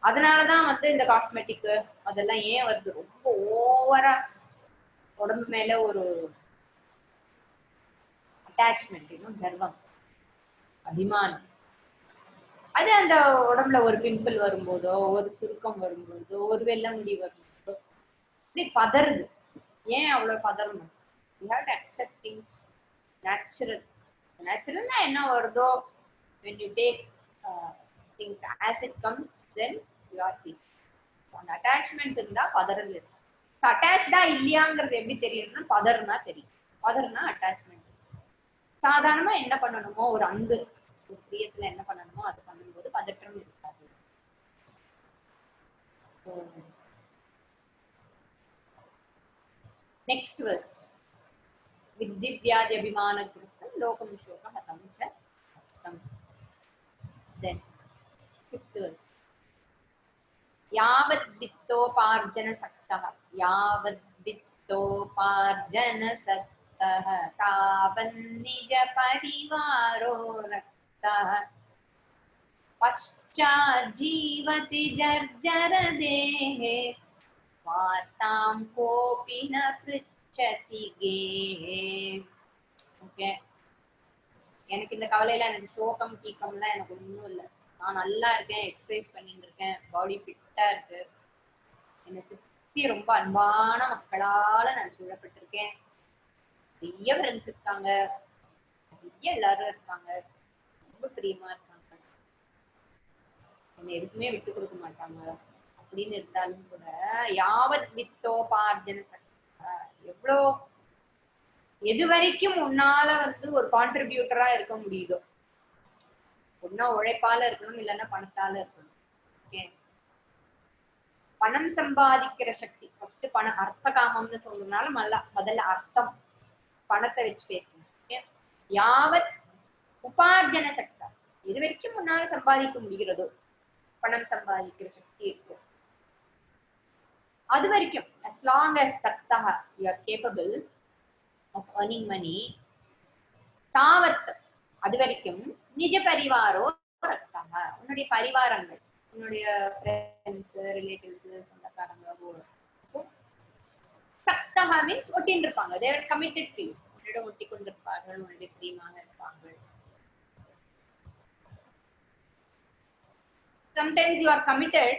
அதனாலதான் வந்து இந்த காஸ்மெட்டிக்கு அதெல்லாம் ஏன் வருது, ரொம்ப ஓவரா உடம்பு மேல ஒரு அட்டாச்மெண்ட், இன்னும் கர்வம், அபிமானம். அது அந்த உடம்புல ஒரு பிம்பிள் வரும்போதோ, ஒரு சுருக்கம் வரும்போதோ, ஒரு வெள்ளை முடி வரும்போதோ இப்படி பதறுது. ஏன் அவ்வளவு பதறணும்? You have to accept things natural. Naturalனா என்ன வருதோ, when you take things as it comes, then you are peace. அந்த அட்டாச்மெண்ட் இருந்தா பதறல் இருக்கு. அட்டாச்சா இல்லையாங்கிறது எப்படி தெரியும்னா பதறுனா தெரியும். பதறுனா அட்டாச்மெண்ட். சாதாரணமா என்ன பண்ணணுமோ, ஒரு அன்பு ஒரு பிரியத்துல என்ன பண்ணணுமோ அது பண்ணும்போது பதற்றம் இருக்காது. Next verse. Viddivyadi abhimana kristam lokam shoka hatam cha astam. Then 5th verse. Yavat vittoparjana saktah, yavat vittoparjana saktah, tavan nija parivaro raktah, paschat jivati jarjara dehe, வார்த்தாம் கோபின பிருச்சதிகே. ஓகே, எனக்கு இந்த கவலையில, எனக்கு சோகம் கீக்கம்லாம் எனக்கு ஒன்றும் இல்லை. நான் நல்லா இருக்கேன், எக்ஸசைஸ் பண்ணிட்டு இருக்கேன், பாடி ஃபிட்டா இருக்கு, என்னை சுத்தி ரொம்ப அன்பான மக்களால நான் சூழப்பட்டிருக்கேன், நிறைய ஃப்ரெண்ட்ஸ் இருக்காங்க, நிறைய எல்லாரும் இருக்காங்க, ரொம்ப பிரியமா இருக்காங்க, என்னை எதுக்குமே விட்டு கொடுக்க மாட்டாங்க அப்படின்னு இருந்தாலும் கூட, யாவத் வித்தோபார்ஜன சக்தி, எவ்வளோ எது வரைக்கும் உன்னால வந்து ஒரு கான்ட்ரிபியூட்டரா இருக்க முடியுதோ, ஒன்னா உழைப்பால இருக்கணும், இல்லைன்னா பணத்தால இருக்கணும். ஓகே, பணம் சம்பாதிக்கிற சக்தி ஃபர்ஸ்ட் பணம் அர்த்த காமம்னு சொல்றதுனால முதல்ல அர்த்தம் பணத்தை வச்சு பேசணும். யாவத் உபார்ஜன சக்தா, இது வரைக்கும் முன்னால சம்பாதிக்க முடிகிறதோ, பணம் சம்பாதிக்கிற சக்தி இருக்கு, அது வரைக்கும் as long as சக்தா you are capable of earning money, தாவத் அது வரைக்கும் நிஜ பரிவாரோ ரக்தக, உன்னுடைய பரிவாரங்கள், உன்னுடைய ஃப்ரெண்ட்ஸ், ரிலேட்டிவ்ஸ், சொந்தக்காரங்க, சக்தக மீன்ஸ் ஒட்டின்னு இருப்பாங்க, they are committed to you, உன்னிடம் ஒட்டி கொண்டிருப்பார்கள், உன்னுடைய பிரியமாக இருப்பாங்க. Sometimes you are committed,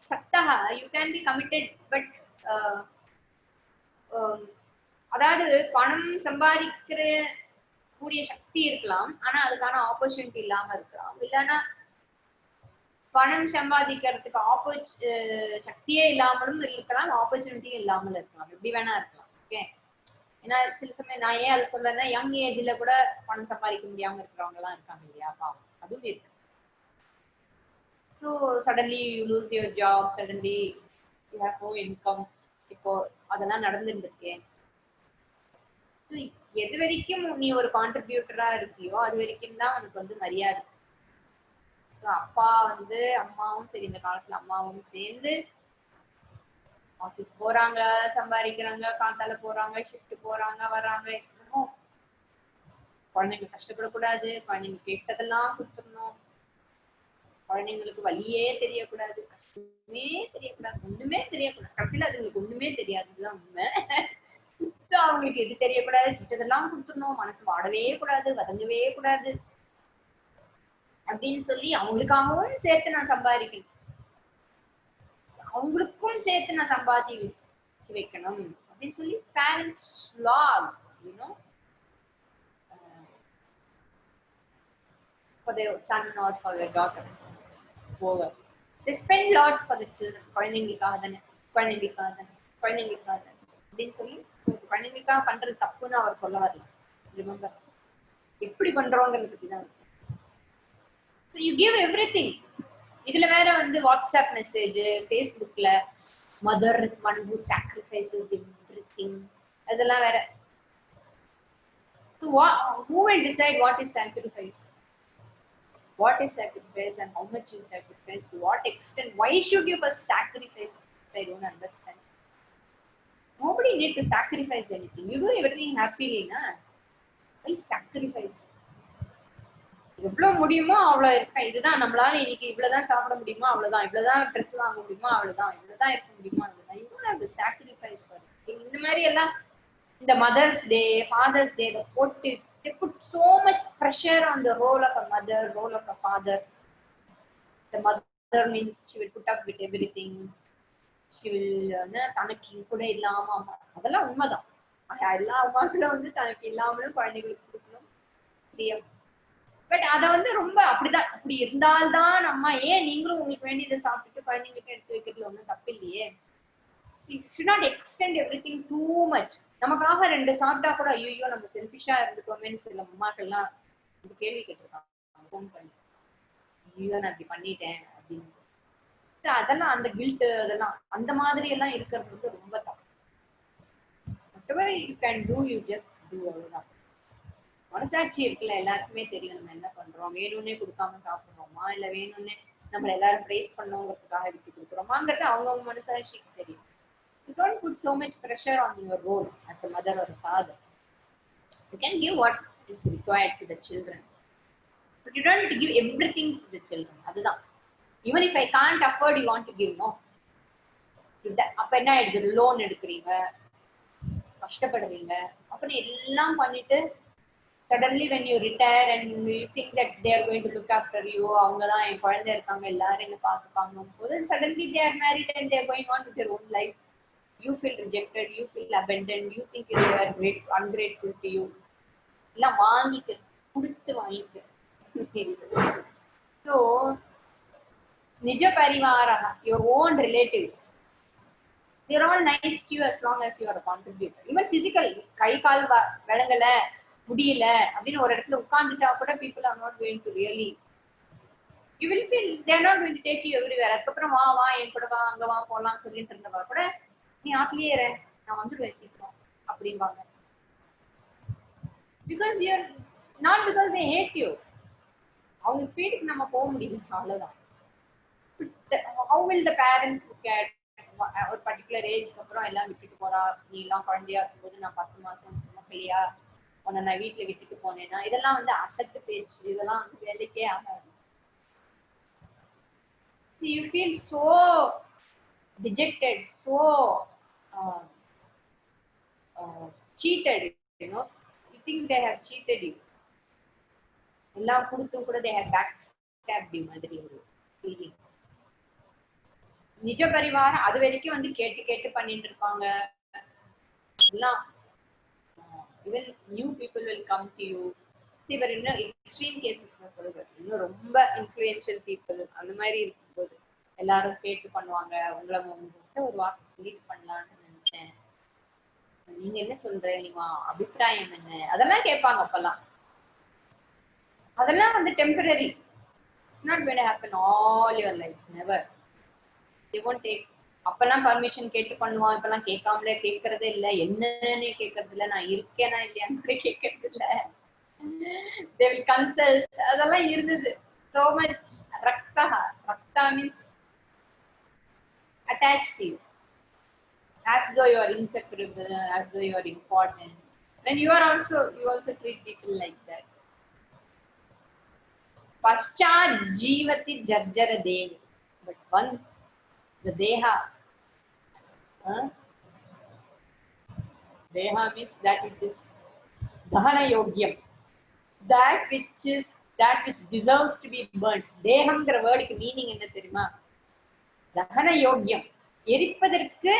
saktaha, you can be committed, but அதாவது பணம் சம்பாதிக்கிற கூடிய சக்தி இருக்கலாம், ஆனா அதுக்கான ஆப்பர்ச்சுனிட்டி இல்லாம இருக்கலாம், இல்லைன்னா பணம் சம்பாதிக்கிறதுக்கு சக்தியே இல்லாமலும் இருக்கலாம், ஆப்பர்ச்சுனிட்டியும் இல்லாமல் இருக்கலாம், எப்படி வேணா இருக்கலாம். ஓகே, ஏன்னா சில சமயம் நான் ஏன் அதை சொல்றேன்னா, யங் ஏஜ்ல கூட பணம் சம்பாதிக்க முடியாம இருக்கிறவங்க எல்லாம் இருக்காங்க இல்லையா, அதுவும் இருக்கு. So suddenly you lose your job, suddenly you have no income. இப்போ அதெல்லாம் நடந்துட்டு இருக்கேன். எது வரைக்கும் நீ ஒரு கான்ட்ரிபியூட்டரா இருக்கியோ அது வரைக்கும் தான் உனக்கு வந்து மரியாதை. ஸோ அப்பா வந்து அம்மாவும் சரி, இந்த காலத்துல அம்மாவும் சேர்ந்து ஆஃபீஸ் போறாங்க, சம்பாதிக்கிறாங்க, காத்தால போறாங்க, ஷிஃப்ட் போறாங்க, வர்றாங்க. குழந்தைங்க கஷ்டப்படக்கூடாது, குழந்தைங்க கேட்டதெல்லாம் கொடுத்துடணும், குழந்தைங்களுக்கு வழியே தெரியக்கூடாது, கஷ்டமே தெரியக்கூடாது, ஒண்ணுமே தெரியக்கூடாது. கடைசியில அதுங்களுக்கு ஒண்ணுமே தெரியாதுதான் உண்மை. அவங்களுக்கு எது தெரியக்கூடாது, கிட்டதெல்லாம் கொடுத்துடணும், மனசு வாடவே கூடாது, வதங்கவே கூடாது அப்படின்னு சொல்லி அவங்களுக்காகவும் சேர்த்து நான் சம்பாதிக்கணும், அவங்களுக்கும் சேர்த்து நான் சம்பாதிச்சு வைக்கணும் அப்படின்னு சொல்லி பேரண்ட்ஸ் லாக், you know, for their son or for their daughter. Over. They spend lot for the children. குழந்தைங்களுக்காக தானே அப்படின்னு சொல்லி குழந்தைங்களுக்காக பண்றது தப்புன்னு அவர் சொல்ல வரல. ரிமெம்பர், எப்படி பண்றோங்கிறத பத்தி தான். So you give everything. இதுல வேற வந்து வாட்ஸ்அப் மெசேஜ், ஃபேஸ்புக்ல mother is one who sacrifices everything, அதெல்லாம் வேற. So who will decide what is sacrifice? What is sacrifice and how much you sacrifice, to what extent, why should you first sacrifice? I don't understand. Nobody need to sacrifice anything. You do everything happily, na? Why sacrifice? எவ்வளவு முடியுமோ அவ்வளவு இருக்க, இதுதான் நம்மளால இன்னைக்கு இவ்வளவுதான் சாப்பிட முடியுமா அவ்வளவுதான், இவ்வளவுதான் ட்ரெஸ் வாங்க முடியுமா அவ்வளவுதான், இவ்வளவுதான் இருக்க முடியுமா அவ்வளவுதான். You don't have to sacrifice for it. இந்த மாதிரி எல்லாம் இந்த மதர்ஸ் டே, ஃபாதர்ஸ் டே போட்டு they put so much pressure on the role of a mother, role of a father. The mother means she will put up with everything, she will தனக்கு கூட இல்லாம, அதெல்லாம் உண்மைதான், எல்லா அம்மாக்களும் வந்து தனக்கு இல்லாமலும் குழந்தைகளுக்கு கொடுக்கணும் பிரியம். பட் அதை வந்து ரொம்ப அப்படிதான், அப்படி இருந்தால்தான் நம்ம, ஏன் நீங்களும் உங்களுக்கு வேண்டியதை சாப்பிட்டுட்டு குழந்தைங்களுக்கு எடுத்து வைக்கிறதுல ஒன்றும் தப்பு இல்லையே. should not extend everything too much. நமக்காக 2 சாப்பிட்டா கூட ஐயோ நம்ம செல்ஃபிஷா இருந்துக்கோமேன்னு சில அம்மாக்கள்லாம் கேள்வி கேட்டிருக்காங்க ஃபோன் பண்ணி, ஐயோ நான் இப்படி பண்ணிட்டேன் அப்படின்னு. அதெல்லாம் அந்த கில்ட், அதெல்லாம் அந்த மாதிரி எல்லாம் இருக்கிறது வந்து ரொம்ப தப்பு. whatever you can do, you just do. அவ்வளவுதான். மனசாட்சி இருக்குல்ல, எல்லாருக்குமே தெரியும் நம்ம என்ன பண்றோம், வேணும்னே கொடுக்காம சாப்பிடுறோமா இல்ல வேணும்னே நம்மள எல்லாரும் பிரைஸ் பண்ணோங்கிறதுக்காக விட்டு கொடுக்குறோமாங்கிறது அவங்கவுங்க மனசாட்சிக்கு தெரியும். You don't put so much pressure on your role as a mother or a father. You can give what is required to the children, but you don't have to give everything to the children. அதுதான். Even if I can't afford, you want to give, no. அப்ப என்ன ஆயிடுது, loan எடுக்கிறீங்க, கஷ்டப்படுறீங்க, அப்புறம் எல்லாம் பண்ணிட்டு suddenly when you retire and you think that they are going to look after you, அவங்கதான் என் குழந்தை இருக்காங்க எல்லாரும் என்ன பார்த்துப்பாங்க போது, suddenly they are married and they are going on with their own life. You feel rejected, you feel abandoned, you think you are ungrateful to you. எல்லாம் வாங்கிட்டு கொடுத்து வாங்கிட்டு. So நிஜ Parivara, your own relatives, they are all nice to you as long as you are a contributor. Even physical, கை கால் விளங்கல முடியல அப்படின்னு ஒரு இடத்துல உட்கார்ந்துட்டா கூட people are not going to really, you will feel they are not going to take you everywhere. அதுக்கப்புறம் வா வா என் கூட வா அங்க வா போலாம் சொல்லிட்டு இருந்தவா கூட நீ ஆட்லயே இரு நான் வந்து பேசிக்கிறோம் அப்படிம்பாங்க. Because you are not, because they hate you. அவங்க ஸ்பீடுக்கு நம்ம போக முடியும் அவ்வளவுதான். How will the parents look at ஒரு பர்டிகுலர் ஏஜ்க்கு அப்புறம் எல்லாம் விட்டுட்டு போறா, நீ எல்லாம் குழந்தையா இருக்கும்போது நான் 10 மாசம் மக்களையா உன்னை நான் வீட்டுல விட்டுட்டு போனேன்னா, இதெல்லாம் வந்து அசட்டு பேச்சு, இதெல்லாம் வந்து வேலைக்கே ஆகாது. See, you feel so dejected, so cheated, you know, you think they have cheated you. எல்லாம் கொடுத்தும் கூட they have backstabbed you மாதிரி ஒரு feeling. நிஜ பரிவாரம் அது வரைக்கும் வந்து கேட்டு கேட்டு பண்ணிட்டு இருப்பாங்க எல்லாம். even new people will come to you. See, but in extreme cases நான் சொல்றேன், இன்னும் ரொம்ப influential people அந்த மாதிரி இருக்கும்போது எல்லாரும் கேட்டு பண்ணுவாங்க. உங்களை உங்ககிட்ட ஒரு வார்த்தை சொல்லிட்டு பண்ணலாம்னு நினைச்சேன், நீங்க என்ன சொல்ற, நீங்க அபிப்பிராயம் என்ன, அதெல்லாம் கேட்பாங்க. அப்பெல்லாம் அதெல்லாம் வந்து temporary. It's not going to happen all your life, never. They won't take. அப்பெல்லாம் பர்மிஷன் கேட்டு பண்ணுவான், இப்பெல்லாம் கேட்காமலே கேட்கறதே இல்லை, என்னன்னே கேட்கறது இல்லை, நான் இருக்கேனா இல்லையான்னு கூட கேட்கறது இல்லை. They will consult. அதெல்லாம் இருந்தது. So much rakta. Rakta means attached to you, as though you are inseparable, as though you are important. Then you also treat people like that. Paschat jivati jarjara devi. But once the deha means that it is dahana yogyam, that which deserves to be burnt. தேகம்ங்கிற வேர்டுக்கு meaning என்ன தெரியுமா? தகன யோக்கியம், எரிப்பதற்கு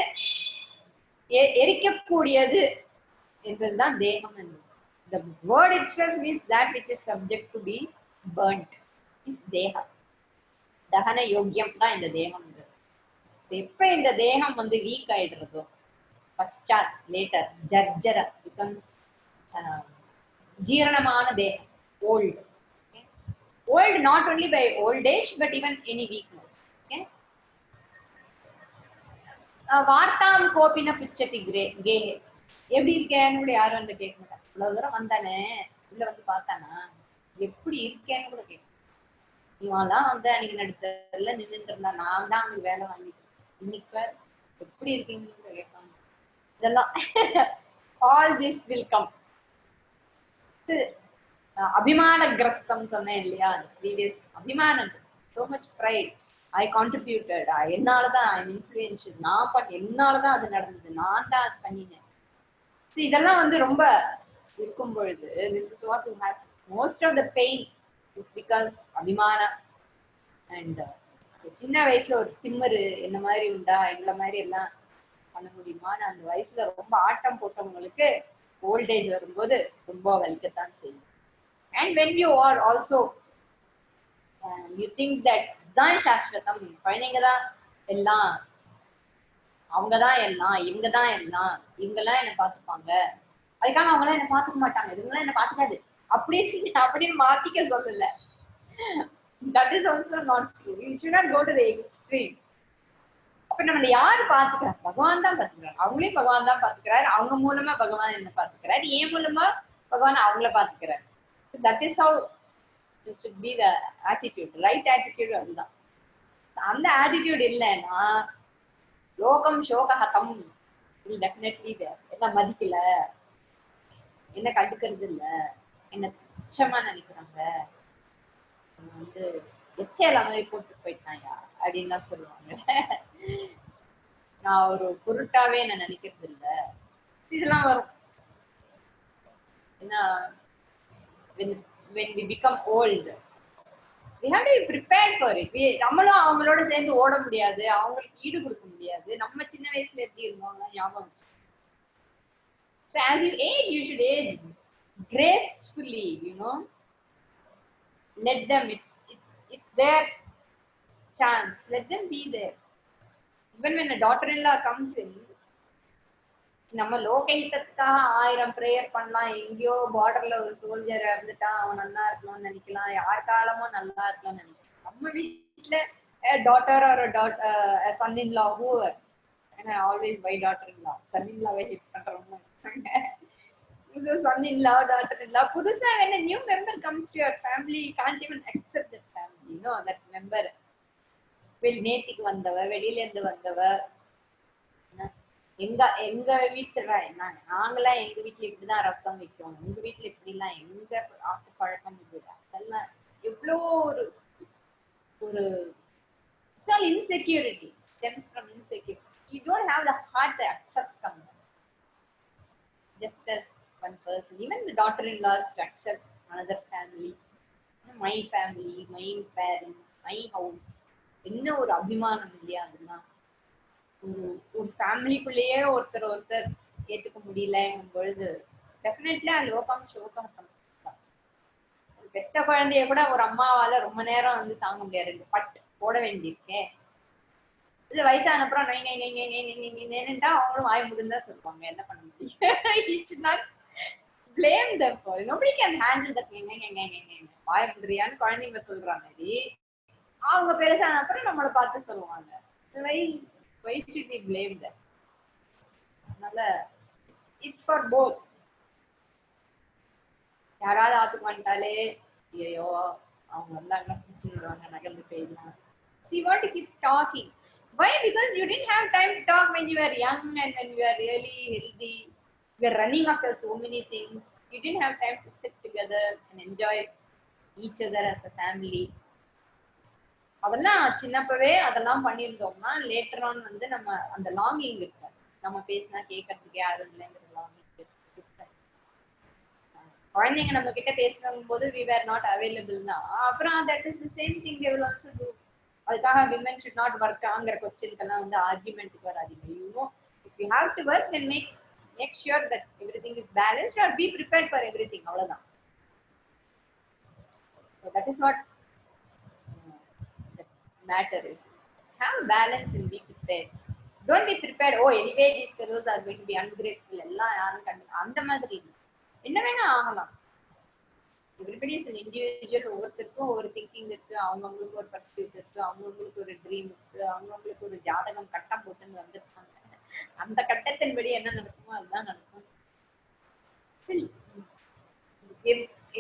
எரிக்கக்கூடியது என்பதுதான் தேகம் என்பது. The word itself means that which is subject to be burnt is தேகா. தகன யோக்கியம் தான் இந்த தேகம். எப்ப இந்த தேகம் வந்து வீக் ஆயிடுறதோ, பஷாத் லேட்டர் ஜர்ஜர becomes ஜீரணமான தேகம், old. Old not only by old age but even any weakness. Okay. வார்த்தாம் கோபின பிச்சதி கே, எப்படி இருக்கேன்னு கூட யாரும் வந்து கேட்க மாட்டாங்க. இவ்வளவு தூரம் வந்தானே, உள்ள வந்து பார்த்தானா, எப்படி இருக்கேன்னு கூட கேட்க. இவெல்லாம் வந்து அன்னைக்கு நடுத்தல நின்றுட்டு இருந்தா, நான் தான் அவனுக்கு வேலை வாங்கிட்டு இன்னைக்கு எப்படி இருக்கீங்கன்னு கூட கேட்பாங்க. இதெல்லாம் all this will come. அபிமான கிரஸ்தம் சொன்னேன் இல்லையா, ப்ரீவியஸ் அபிமானம், so much pride. I contributed, என்னாலதான் I'm influential, நான் என்னாலதான் அது நடந்தது, நான் தான் அது பண்ணினேன். இதெல்லாம் வந்து ரொம்ப இருக்கும் பொழுது this is what you have. Most of the pain is because அபிமானம். And சின்ன வயசுல ஒரு திமிரு என்ன மாதிரி உண்டா, எங்களை மாதிரி எல்லாம் பண்ண முடியுமான்னு அந்த வயசுல ரொம்ப ஆட்டம் போட்டவங்களுக்கு ஓல்டேஜ் வரும்போது ரொம்ப வலிக்கத்தான் செய்யும். And when you are also you think that தான் சாஸ்வதம், குழந்தைங்க தான் எல்லாம், அவங்கதான் எல்லாம், இவங்கதான் எல்லாம், இவங்கெல்லாம் என்ன பார்த்துப்பாங்க, அதுக்காக அவங்களாம் என்ன பார்த்துக்க மாட்டாங்க, இவங்களாம் என்ன பார்த்துக்காது அப்படின்னு மாத்திக்க சொல்லல. That is also not true. You should not go to the extreme. அப்ப நம்மள யாரு பாத்துக்கிறார்? பகவான் தான் பாத்துக்கிறார். அவங்களையும் பகவான் தான் பாத்துக்கிறார். அவங்க மூலமா பகவான் என்ன பாத்துக்கிறார், ஏன் மூலமா பகவான் அவங்கள பாத்துக்கிறார். That is how it should be the attitude, right attitude. அதுதான். அந்த attitude இல்லைன்னா லோகம் சோகஹதம் will definitely there. என்ன மதிக்கல, என்ன கண்டுக்கிறது இல்ல, என்ன துச்சமா நினைக்கிறாங்க, வந்து எச்சல மாதிரி போட்டு போயிட்டாயா அப்படின்னு தான் சொல்லுவாங்க. நான் ஒரு பொருட்டாவே நான் நினைக்கிறது இல்ல, இதெல்லாம் வரும். ஏன்னா when we become old we have to be prepared for it. நம்மளும் அவங்களோட சேர்ந்து ஓட முடியாது, அவங்களுக்கு ஈடு கொடுக்க முடியாது. நம்ம சின்ன வயசுல எப்படி இருந்தோம் ஞாபகம். So as you age, you should age gracefully, you know. Let them, it's their chance, let them be there. Even when a daughter-in-law comes in, நம்ம லோகைத்தத்துக்காக 1000 பிரேயர் பண்ணலாம். எங்கேயோ பார்டர்ல ஒரு சோல்ஜர் இருந்துட்டா அவன் நல்லா இருக்கணும்னு நினைக்கலாம், யார் காலமும் நல்லா இருக்கணும்னு நினைக்கலாம். நம்ம வீட்டுல டாட்டர் ஒரு son in law who always வை daughter in law son in லாவை ஹிட் பண்றவங்க son in law, daughter in law. புதுசா when a new member comes to your family, you can't even accept that family, you know, that member நேத்திக்கு வந்தவ, வெளியில இருந்து வந்தவ. எங்க எங்க வீட்டுல நாங்களாம் எங்க வீட்டுல இப்படிதான் ரசம் வைக்கும், உங்க வீட்டுல இப்படி எல்லாம் எங்க ஆட்டு பழக்கம் இல்லை. அதெல்லாம் எவ்வளோ ஒரு ஒரு insecurity stems from insecurity. You don't have the heart to accept someone just as one person. Even the daughter-in-laws to accept another family, my family, my parents, my house. என்ன ஒரு அபிமானம் இல்லையா? அதுதான் ஒரு ஃபேமிலிக்குள்ளேயே ஒருத்தர் ஏத்துக்க முடியலங்கும் பொழுது டெஃபினெட்லி அது லோகம் சோகம். பெத்த குழந்தைய கூட ஒரு அம்மாவால ரொம்ப நேரம் வந்து தாங்க முடியாது, பட் போட வேண்டியிருக்கேன். இது வயசான அப்புறம் நேன்னுட்டா அவங்களும் வாய் முடிந்தா சொல்லுவாங்க, என்ன பண்ண முடியும்? blame them for it. Nobody can handle that. வாய் முடியான்னு குழந்தைங்க சொல்ற மாதிரி அவங்க பெருசான அப்புறம் நம்மளை பார்த்து சொல்லுவாங்க. Why should we blame them? அதனால it's for both. யாராவது ஆத்துக்கு வந்துட்டாலே ஐயோ அவங்க வந்தாங்கன்னா பிடிச்சிருவாங்க, நகர்ந்து போயிடலாம். So you want to keep talking. Why? Because you didn't have time to talk when you were young and when you were really healthy. We are running after so many things. You didn't have time to sit together and enjoy each other as a family. அதெல்லாம் சின்னப்பவே அதெல்லாம் பண்ணியிருந்தோம்னா later on வந்து நம்ம அந்த longing இருக்கு, நம்ம பேசினா கேட்கறதுக்கு யாரும் இல்லைங்கிற லாங்கிங் இருக்கு. குழந்தைங்க நம்ம கிட்ட பேசும் போது we were not available னா அப்புறம் that is the same thing they will also do. அதுக்காக women should not work ஆங்கிற கொஸ்டின்க்கெல்லாம் வந்து ஆர்குமெண்ட்டுக்கு வராதீங்க. You know, if you have to work, then make sure that everything is balanced or be prepared for everything. அவ்வளவுதான். So that is what the matter is. Have balance and be prepared. Don't be prepared. Oh, anyway, these fellows are going to be ungrateful. எல்லாம் யாரும் அந்த மாதிரி என்ன வேணா ஆகலாம். Everybody is an individual. ஒவ்வொருத்தருக்கும் ஒரு திங்கிங் இருக்கு, அவங்கவுங்களுக்கு ஒரு பர்சூட் இருக்கு, அவங்கவுங்களுக்கு ஒரு ட்ரீம் இருக்கு, அவங்கவுங்களுக்கு ஒரு ஜாதகம் கட்டம் போட்டுன்னு வந்திருக்காங்க. அந்த கட்டத்தின்படி என்ன நடக்குமோ அதுதான் நடக்கும்.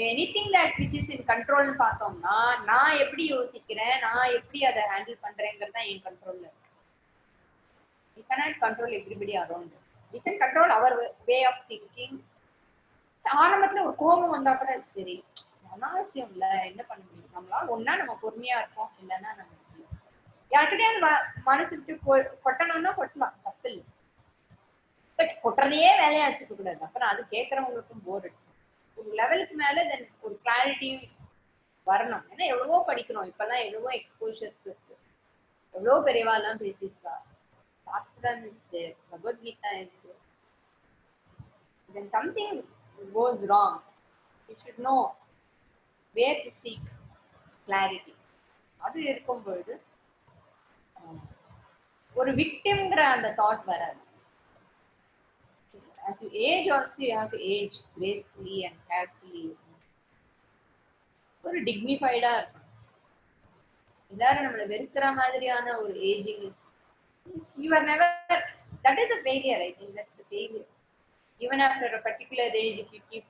Anything that which is in கண்ட்ரோல்னு பார்த்தோம்னா நான் எப்படி யோசிக்கிறேன், நான் எப்படி அதை ஹேண்டில் பண்றேங்கிறது தான் என் கண்ட்ரோல்ல இருக்கு. We cannot control everybody around us. We can control our way of thinking. ஆரம்பத்துல ஒரு கோபம் வந்தா கூட சரி அனாவசியம் இல்ல, என்ன பண்ண முடியும், நம்மளால ஒன்னா நம்ம பொறுமையா இருப்போம், இல்லைன்னா நம்ம யார்கிட்டயே மனசு விட்டு கொட்டணும்னா கொட்டலாம், தப்பு இல்லை. பட் கொட்டுறதையே வேலையா வச்சுக்க கூடாது, அப்புறம் அது கேட்கறவங்களுக்கும் போர் அடிக்கும். ஒரு லெவலுக்கு மேல தென் ஒரு கிளாரிட்டி வரணும். ஏன்னா எவ்வளவோ படிக்கணும், இப்பெல்லாம் எவ்வளவோ எக்ஸ்போஷர்ஸ் இருக்கு, எவ்வளவோ பெரியவா எல்லாம் பேசியிருக்கா, சாஸ்திரம் இருக்கு, பகவத்கீதா இருக்கு. When something goes wrong, you should know where to seek clarity. அது இருக்கும் பொழுது ஒரு விக்டிம்ங்கிற அந்த தாட் வராது. As you age also, you have to age gracefully and carefully. ஒரு டிக்னிஃபைடா இருக்கும். எல்லாரும் நம்மளை வெறுக்கிற மாதிரியான ஒரு ageing is you are never, that is a failure. I think that's a failure. Even after a particular age, if you keep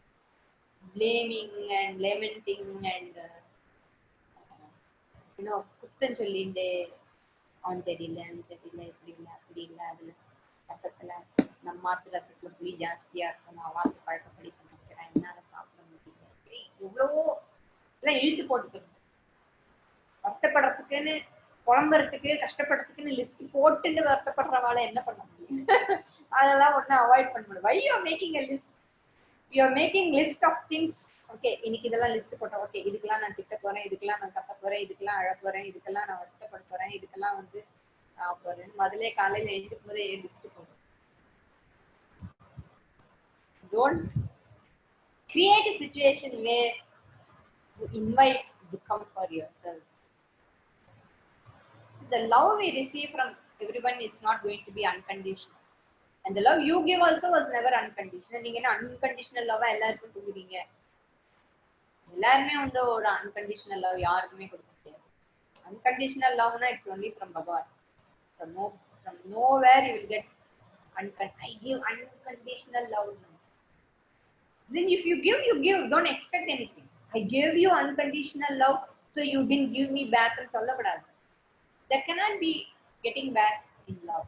blaming and lamenting and you know குத்தம் சொல்லிட்டு அவன் சரியில்லை அவன் சரியில்லை இப்படி இல்லை அப்படி இல்லை, அதுல ரசத்துல நம்ம மாட்டு ரசத்துல புளி ஜாஸ்தியா இருக்கும், நான் வாத்து பழக்கப்படி சமைக்கிறேன், என்னால சாப்பிட முடியல, எவ்வளவோ எல்லாம் இழுத்து போட்டுக்கிறது. வருத்தப்படுறதுக்குன்னு குழம்புறதுக்கு கஷ்டப்படுறதுக்குன்னு லிஸ்ட் போட்டுட்டு வருத்தப்படுறவாளை என்ன பண்ண முடியும்? அதெல்லாம் ஒன்னும் அவாய்ட் பண்ண முடியும். Why you are making a list? You are making list of things. Okay, இன்னைக்கு இதெல்லாம் லிஸ்ட் போட்டேன், ஓகே இதுக்கெல்லாம் நான் திட்ட போறேன், இதுக்கெல்லாம் நான் கத்த போறேன், இதுக்கெல்லாம் அழ போறேன், இதுக்கெல்லாம் நான் வருத்தப்பட போறேன், இதுக்கெல்லாம் வந்து போறேன். முதலே காலையில எழுந்துக்கும் போதே லிஸ்ட் போடுறேன். Don't create a situation where you invite dukkam for yourself. The love we receive from everyone is not going to be unconditional. And the love you give also was never unconditional. நீங்க என்ன unconditional love எல்லாருக்கும் கொடுக்குறீங்க? எல்லாருமே வந்து ஒரு unconditional love யாருக்குமே கொடுக்க முடியாது. Unconditional love na it's only from Bhagavan. From nowhere you will get I give unconditional love. Then if you give, you give. Don't expect anything. I gave you unconditional love, so you didn't give me back and sollapadaadu. That cannot be getting back in love.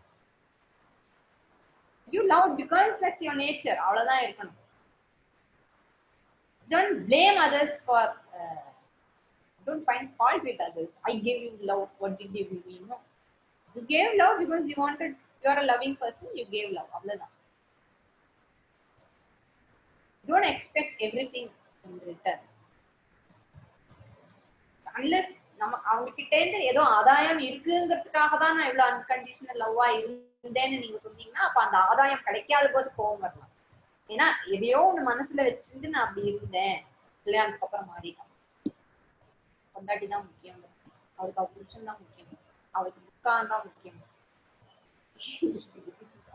You love because that's your nature. Avladha irukanu. Don't blame others for. Don't find fault with others. I gave you love. What did you give me? No. You gave love because you wanted. You are a loving person. You gave love. Avladha. Don't expect everything in return. Unless நம்ம அவங்க கிட்ட இருந்து ஏதோ ஆதாயம் இருக்குங்கிறதுக்காக தான் நான் இவ்வளவு unconditional லவ்வா இருந்தேன்னு நீங்க சொன்னீங்கன்னா அப்ப அந்த ஆதாயம் கிடைக்காத போது கோவம் வரலாம். ஏன்னா எதையோ ஒண்ணு மனசுல வச்சுட்டு நான் அப்படி இருந்தேன், கல்யாணத்துக்கு அப்புறம் மாறிட்டேன். பொண்டாட்டி தான் முக்கியம், அவருக்கு அவர் புருஷன் தான் முக்கியம், அவருக்கு முக்கான் தான் முக்கியம்.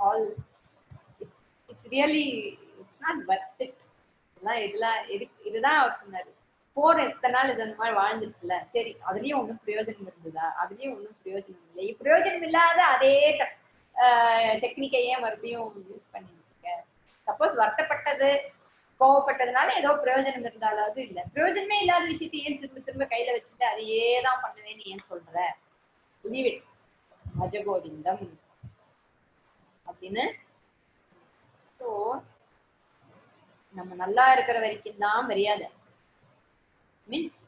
All it's really it's not worth it. இதுதான் அவர் சொன்னாரு. போற எத்தனை நாள் இது அந்த மாதிரி வாழ்ந்துருச்சுல, சரி அதுலயும் ஒண்ணும் பிரயோஜனம் இருந்ததா? அதுலயும் ஒண்ணும் பிரயோஜனம் இல்லை. பிரயோஜனம் இல்லாத அதே டெக்னிக்கை ஏன் மறுபடியும் யூஸ் பண்ணிருக்கீங்க? சப்போஸ் வருத்தப்பட்டது கோவப்பட்டதுனால ஏதோ பிரயோஜனம் இருந்தாலாவது இல்ல. பிரயோஜனமே இல்லாத விஷயத்தை ஏன் திரும்ப திரும்ப கையில வச்சுட்டு அதையே தான் பண்ணுவேன்னு ஏன் சொல்ற? லீவ் இட், பஜகோவிந்தம் அப்படின்னு. ஸோ நம்ம நல்லா இருக்கிற வரைக்கும் தான் மரியாதை. மீன்ஸ்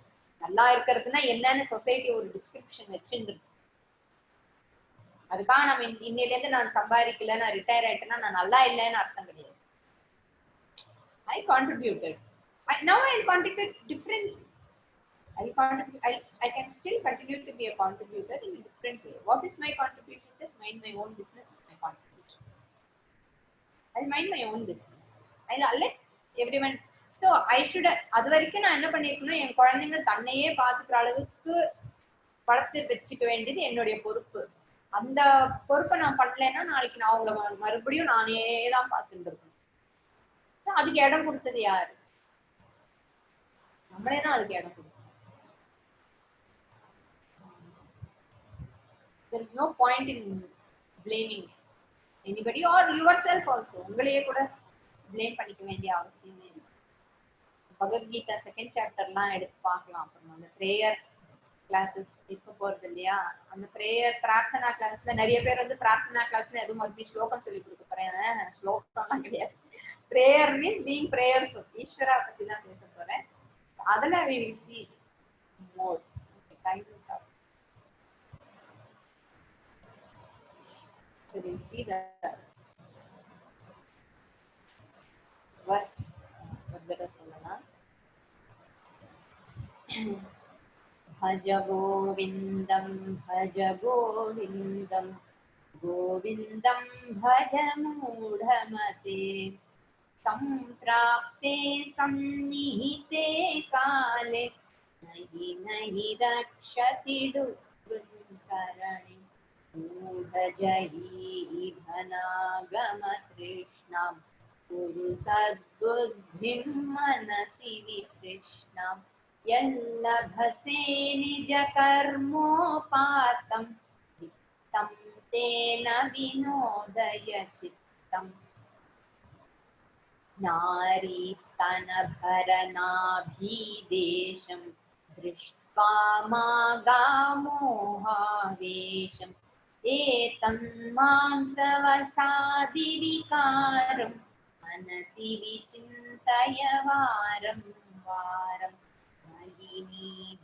நல்லா இருக்கிறதுனா என்னன்னு சொசைட்டி ஒரு டிஸ்கிரிப்ஷன் வச்சுருக்கு. அதுக்காக நம்ம இன்னையில இருந்து நான் சம்பாதிக்கல, நான் ரிட்டையர் ஆயிட்டேன்னா நான் நல்லா இல்லைன்னு அர்த்தம் கிடையாது. I contributed. Now I contribute differently. I can still continue to be a contributor in a different way. What is my contribution? Just mind my own business is my contribution. I'll mind my own business. I'll let everyone. So I should. அது வரைக்கும் நான் என்ன பண்ணிருக்கணும், என் குழந்தைங்க தன்னையே பாத்துக்கிற அளவுக்கு வளர்த்து வச்சுக்க வேண்டியது என்னுடைய பொறுப்பு. அந்த பொறுப்பை நான் பண்ணலைன்னா நாளைக்கு நான் அவங்கள மறுபடியும் நானே தான் பார்த்துட்டு இருக்கணும். அதுக்கு இடம் கொடுத்தது யாரு? நம்மளே தான் அதுக்கு இடம் கொடுக்கணும். There is no point in blaming anybody or yourself also. உங்களையே கூட blame பண்ணிக்க வேண்டிய அவசியமே இல்லை. பகவத்கீதா செகண்ட் சாப்டர்லாம் எடுத்து பார்க்கலாம். அப்புறம் அந்த பிரேயர் கிளாஸஸ் இருக்க போறது இல்லையா, அந்த பிரேயர் பிரார்த்தனா கிளாஸ்ல நிறைய பேர் வந்து பிரார்த்தனா கிளாஸ்ல எதுவும் மறுபடியும் ஸ்லோகம் சொல்லி கொடுக்க போறேன். ஸ்லோகம்லாம் கிடையாது. Prayer means being prayerful. ஈஸ்வரா பத்தி தான் பேச போறேன். அதுல we will see more. Thank you sir. So we'll see the verse. what சொல்லலாம். भज गोविन्दं भज गोविन्दं गोविन्दं भज मूढमते सम्प्राप्ते सन्निहिते काले नहि नहि रक्षति दुष्कृतकरणे मूढजहि धनागमतृष्णां कुरु सद्बुद्धिं मनसि वितृष्णाम् यल्लभसे निज कर्मोपातं वित्तं तेन विनोदय चित्तम् नारीस्तनभरनाभीदेशं दृष्ट्वा मागामोहावेशम् एतन्मांसवसादिविकारं मनसि विचिन्तय वारं वारम्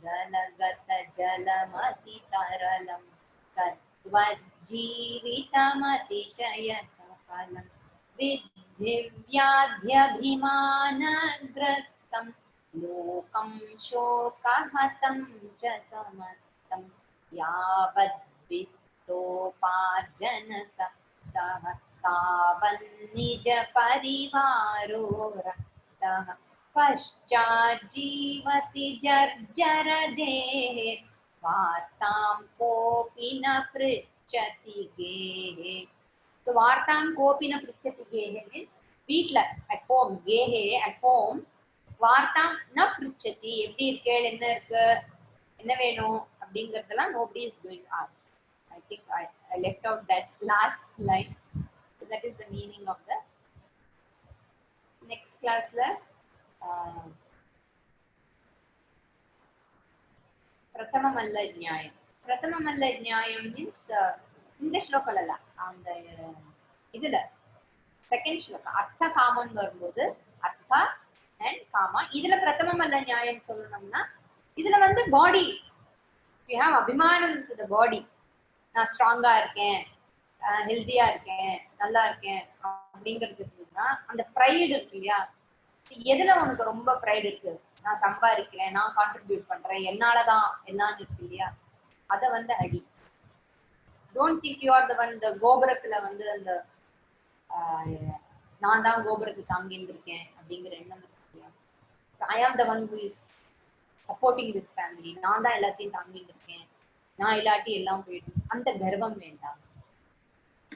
दलगत जलमतितरलं तत्त्वज्जीवितमतिशय चपलं विद्धिव्याध्यभिमानग्रस्तं लोकं शोकहतं च समस्तं यावद्वित्तोपार्जनसक्तः तावन्निजपरिवारो रक्तः पश्चाज्जीवति जर्जरदेहे वार्तां कोऽपि न पृच्छति पृच्छति गेहे. So vartam kopi na pruchati gehe means வீட்ல at home gehe at home vartam na pruchati எப்படி இருக்கேள் என்ன இருக்கு என்ன வேணும் அப்படிங்கறதெல்லாம் nobody is going to ask. I think I left out that last line. So that is the meaning of the next class la prathama malla jnayam. Prathama malla jnayam means இந்த ஸ்லோகலல அந்த இதுல second ஸ்லோகம் அர்த்த common வரும்போது அர்த்தா and gamma இதுல பிரதம மல்ல நியாயம் சொல்லணும்னா இதுல வந்து பாடி யூ ஹேவ் அபிமானம் டு தி பாடி நான் ஸ்ட்ராங்கா இருக்கேன் ஹெல்தியா இருக்கேன் நல்லா இருக்கேன் அப்படிங்கிறதுனா அந்த ப்ரைடு இருக்கு இல்லையா எதுல உனக்கு ரொம்ப ப்ரைடு இருக்கு நான் சம்பாதிக்கிறேன் நான் கான்ட்ரிபியூட் பண்றேன் என்னாலதான் எல்லாம் இருக்கு இல்லையா அத வந்து அடி don't think you are the one the கோபுரத்துல வந்து அந்த நான் தான் கோபுரத்தை தாங்கிட்டு இருக்கேன் அப்படிங்கிற எண்ணம் இருக்கு. ஐ ஆம் the one who is supporting this family நான் தான் எல்லாத்தையும் தாங்கிட்டு இருக்கேன் நான் இல்லாட்டி எல்லாம் போயிடும் அந்த கர்வம் வேண்டாம்.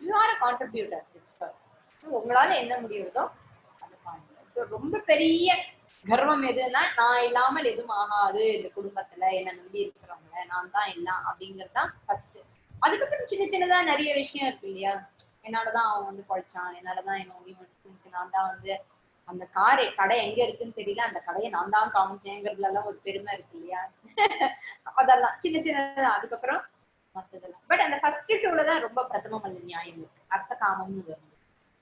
You are a contributor. உங்களால என்ன முடியுதோ அதை பாருங்க. ஸோ ரொம்ப பெரிய கர்வம் எதுன்னா நான் இல்லாமல் எதுவும் ஆகாது இந்த குடும்பத்துல என்ன நம்பி இருக்கிறவங்க நான் தான் எல்லாம் அப்படிங்கிறது தான் ஃபர்ஸ்ட். அதுக்கப்புறம் சின்ன சின்னதா நிறைய விஷயம் இருக்கு இல்லையா என்னாலதான் அவன் வந்து படிச்சான் என்னாலதான் என்ன உரிமை நான் தான் வந்து அந்த கடை எங்க இருக்குன்னு தெரியல அந்த கடையை நான் தான் காமிச்சேங்கிறதுல எல்லாம் ஒரு பெருமை இருக்கு இல்லையா அதெல்லாம் சின்ன சின்னதா அதுக்கப்புறம் மத்ததெல்லாம். பட் அந்த ஃபர்ஸ்ட் டூல தான் ரொம்ப பிரதம மல்ல நியாயம் இருக்கு அர்த்த காமம்னு வருது.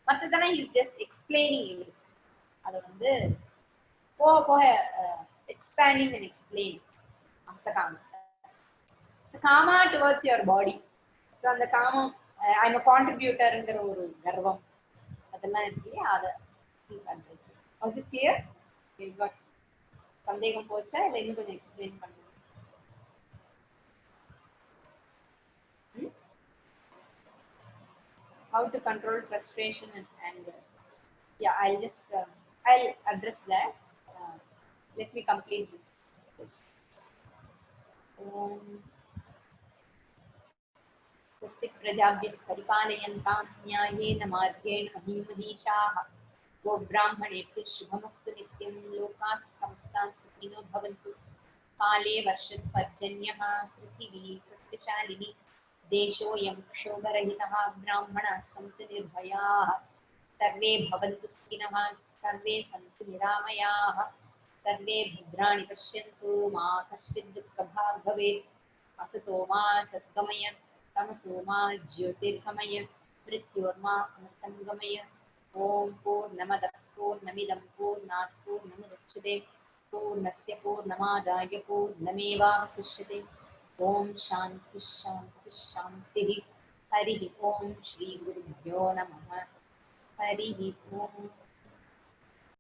மத்ததெல்லாம் இஸ் ஜஸ்ட் எக்ஸ்பிளைனிங் இருக்கு. அதை வந்து போக போக எக்ஸ்பேண்டிங் அண்ட் எக்ஸ்பிளைன் அர்த்த காமம். Kama towards your body. So அந்த காமம் ஐம் அ கான்ட்ரிபியூட்டர்ங்கிற ஒரு கர்வம் அதெல்லாம் இருக்கு இல்லையா அதை வாஸ் இட் கிளியர்? சந்தேகம் போச்சா இல்லை இன்னும் கொஞ்சம் எக்ஸ்பிளைன் பண்ணுங்க. How to control frustration and anger? Yeah, I'll address that. Let me complete this. स्वस्ति प्रजाभ्यः परिपालयन्तां न्यायेन मार्गेण अहिंसदीशाः गोब्राह्मणेभ्यः शुभमस्तु नित्यं लोकाः समस्ताः सुखिनो भवन्तु. काले वर्षतु पर्जन्यः पृथिवी सस्यशालिनी देशोऽयं क्षोभरहितः ब्राह्मणाः सन्तु निर्भयाः सर्वे भवन्तु सुखिनः सर्वे सन्तु निरामयाः सर्वे भद्राणि पश्यन्तु मा कश्चित् दुःखभाग् भवेत्. असतो मा सद्गमय तमसो मा ज्योतिर्गमय मृत्योर्मा अमृतङ्गमय. ॐ पूर्णमदः पूर्णमिदं पूर्णात् पूर्णमुदच्यते पूर्णस्य पूर्णमादाय पूर्णमेवावशिष्यते. ॐ शान्ति शान्ति शान्तिः. हरिः ॐ श्रीगुरुभ्यो नमः. हरिः ॐ.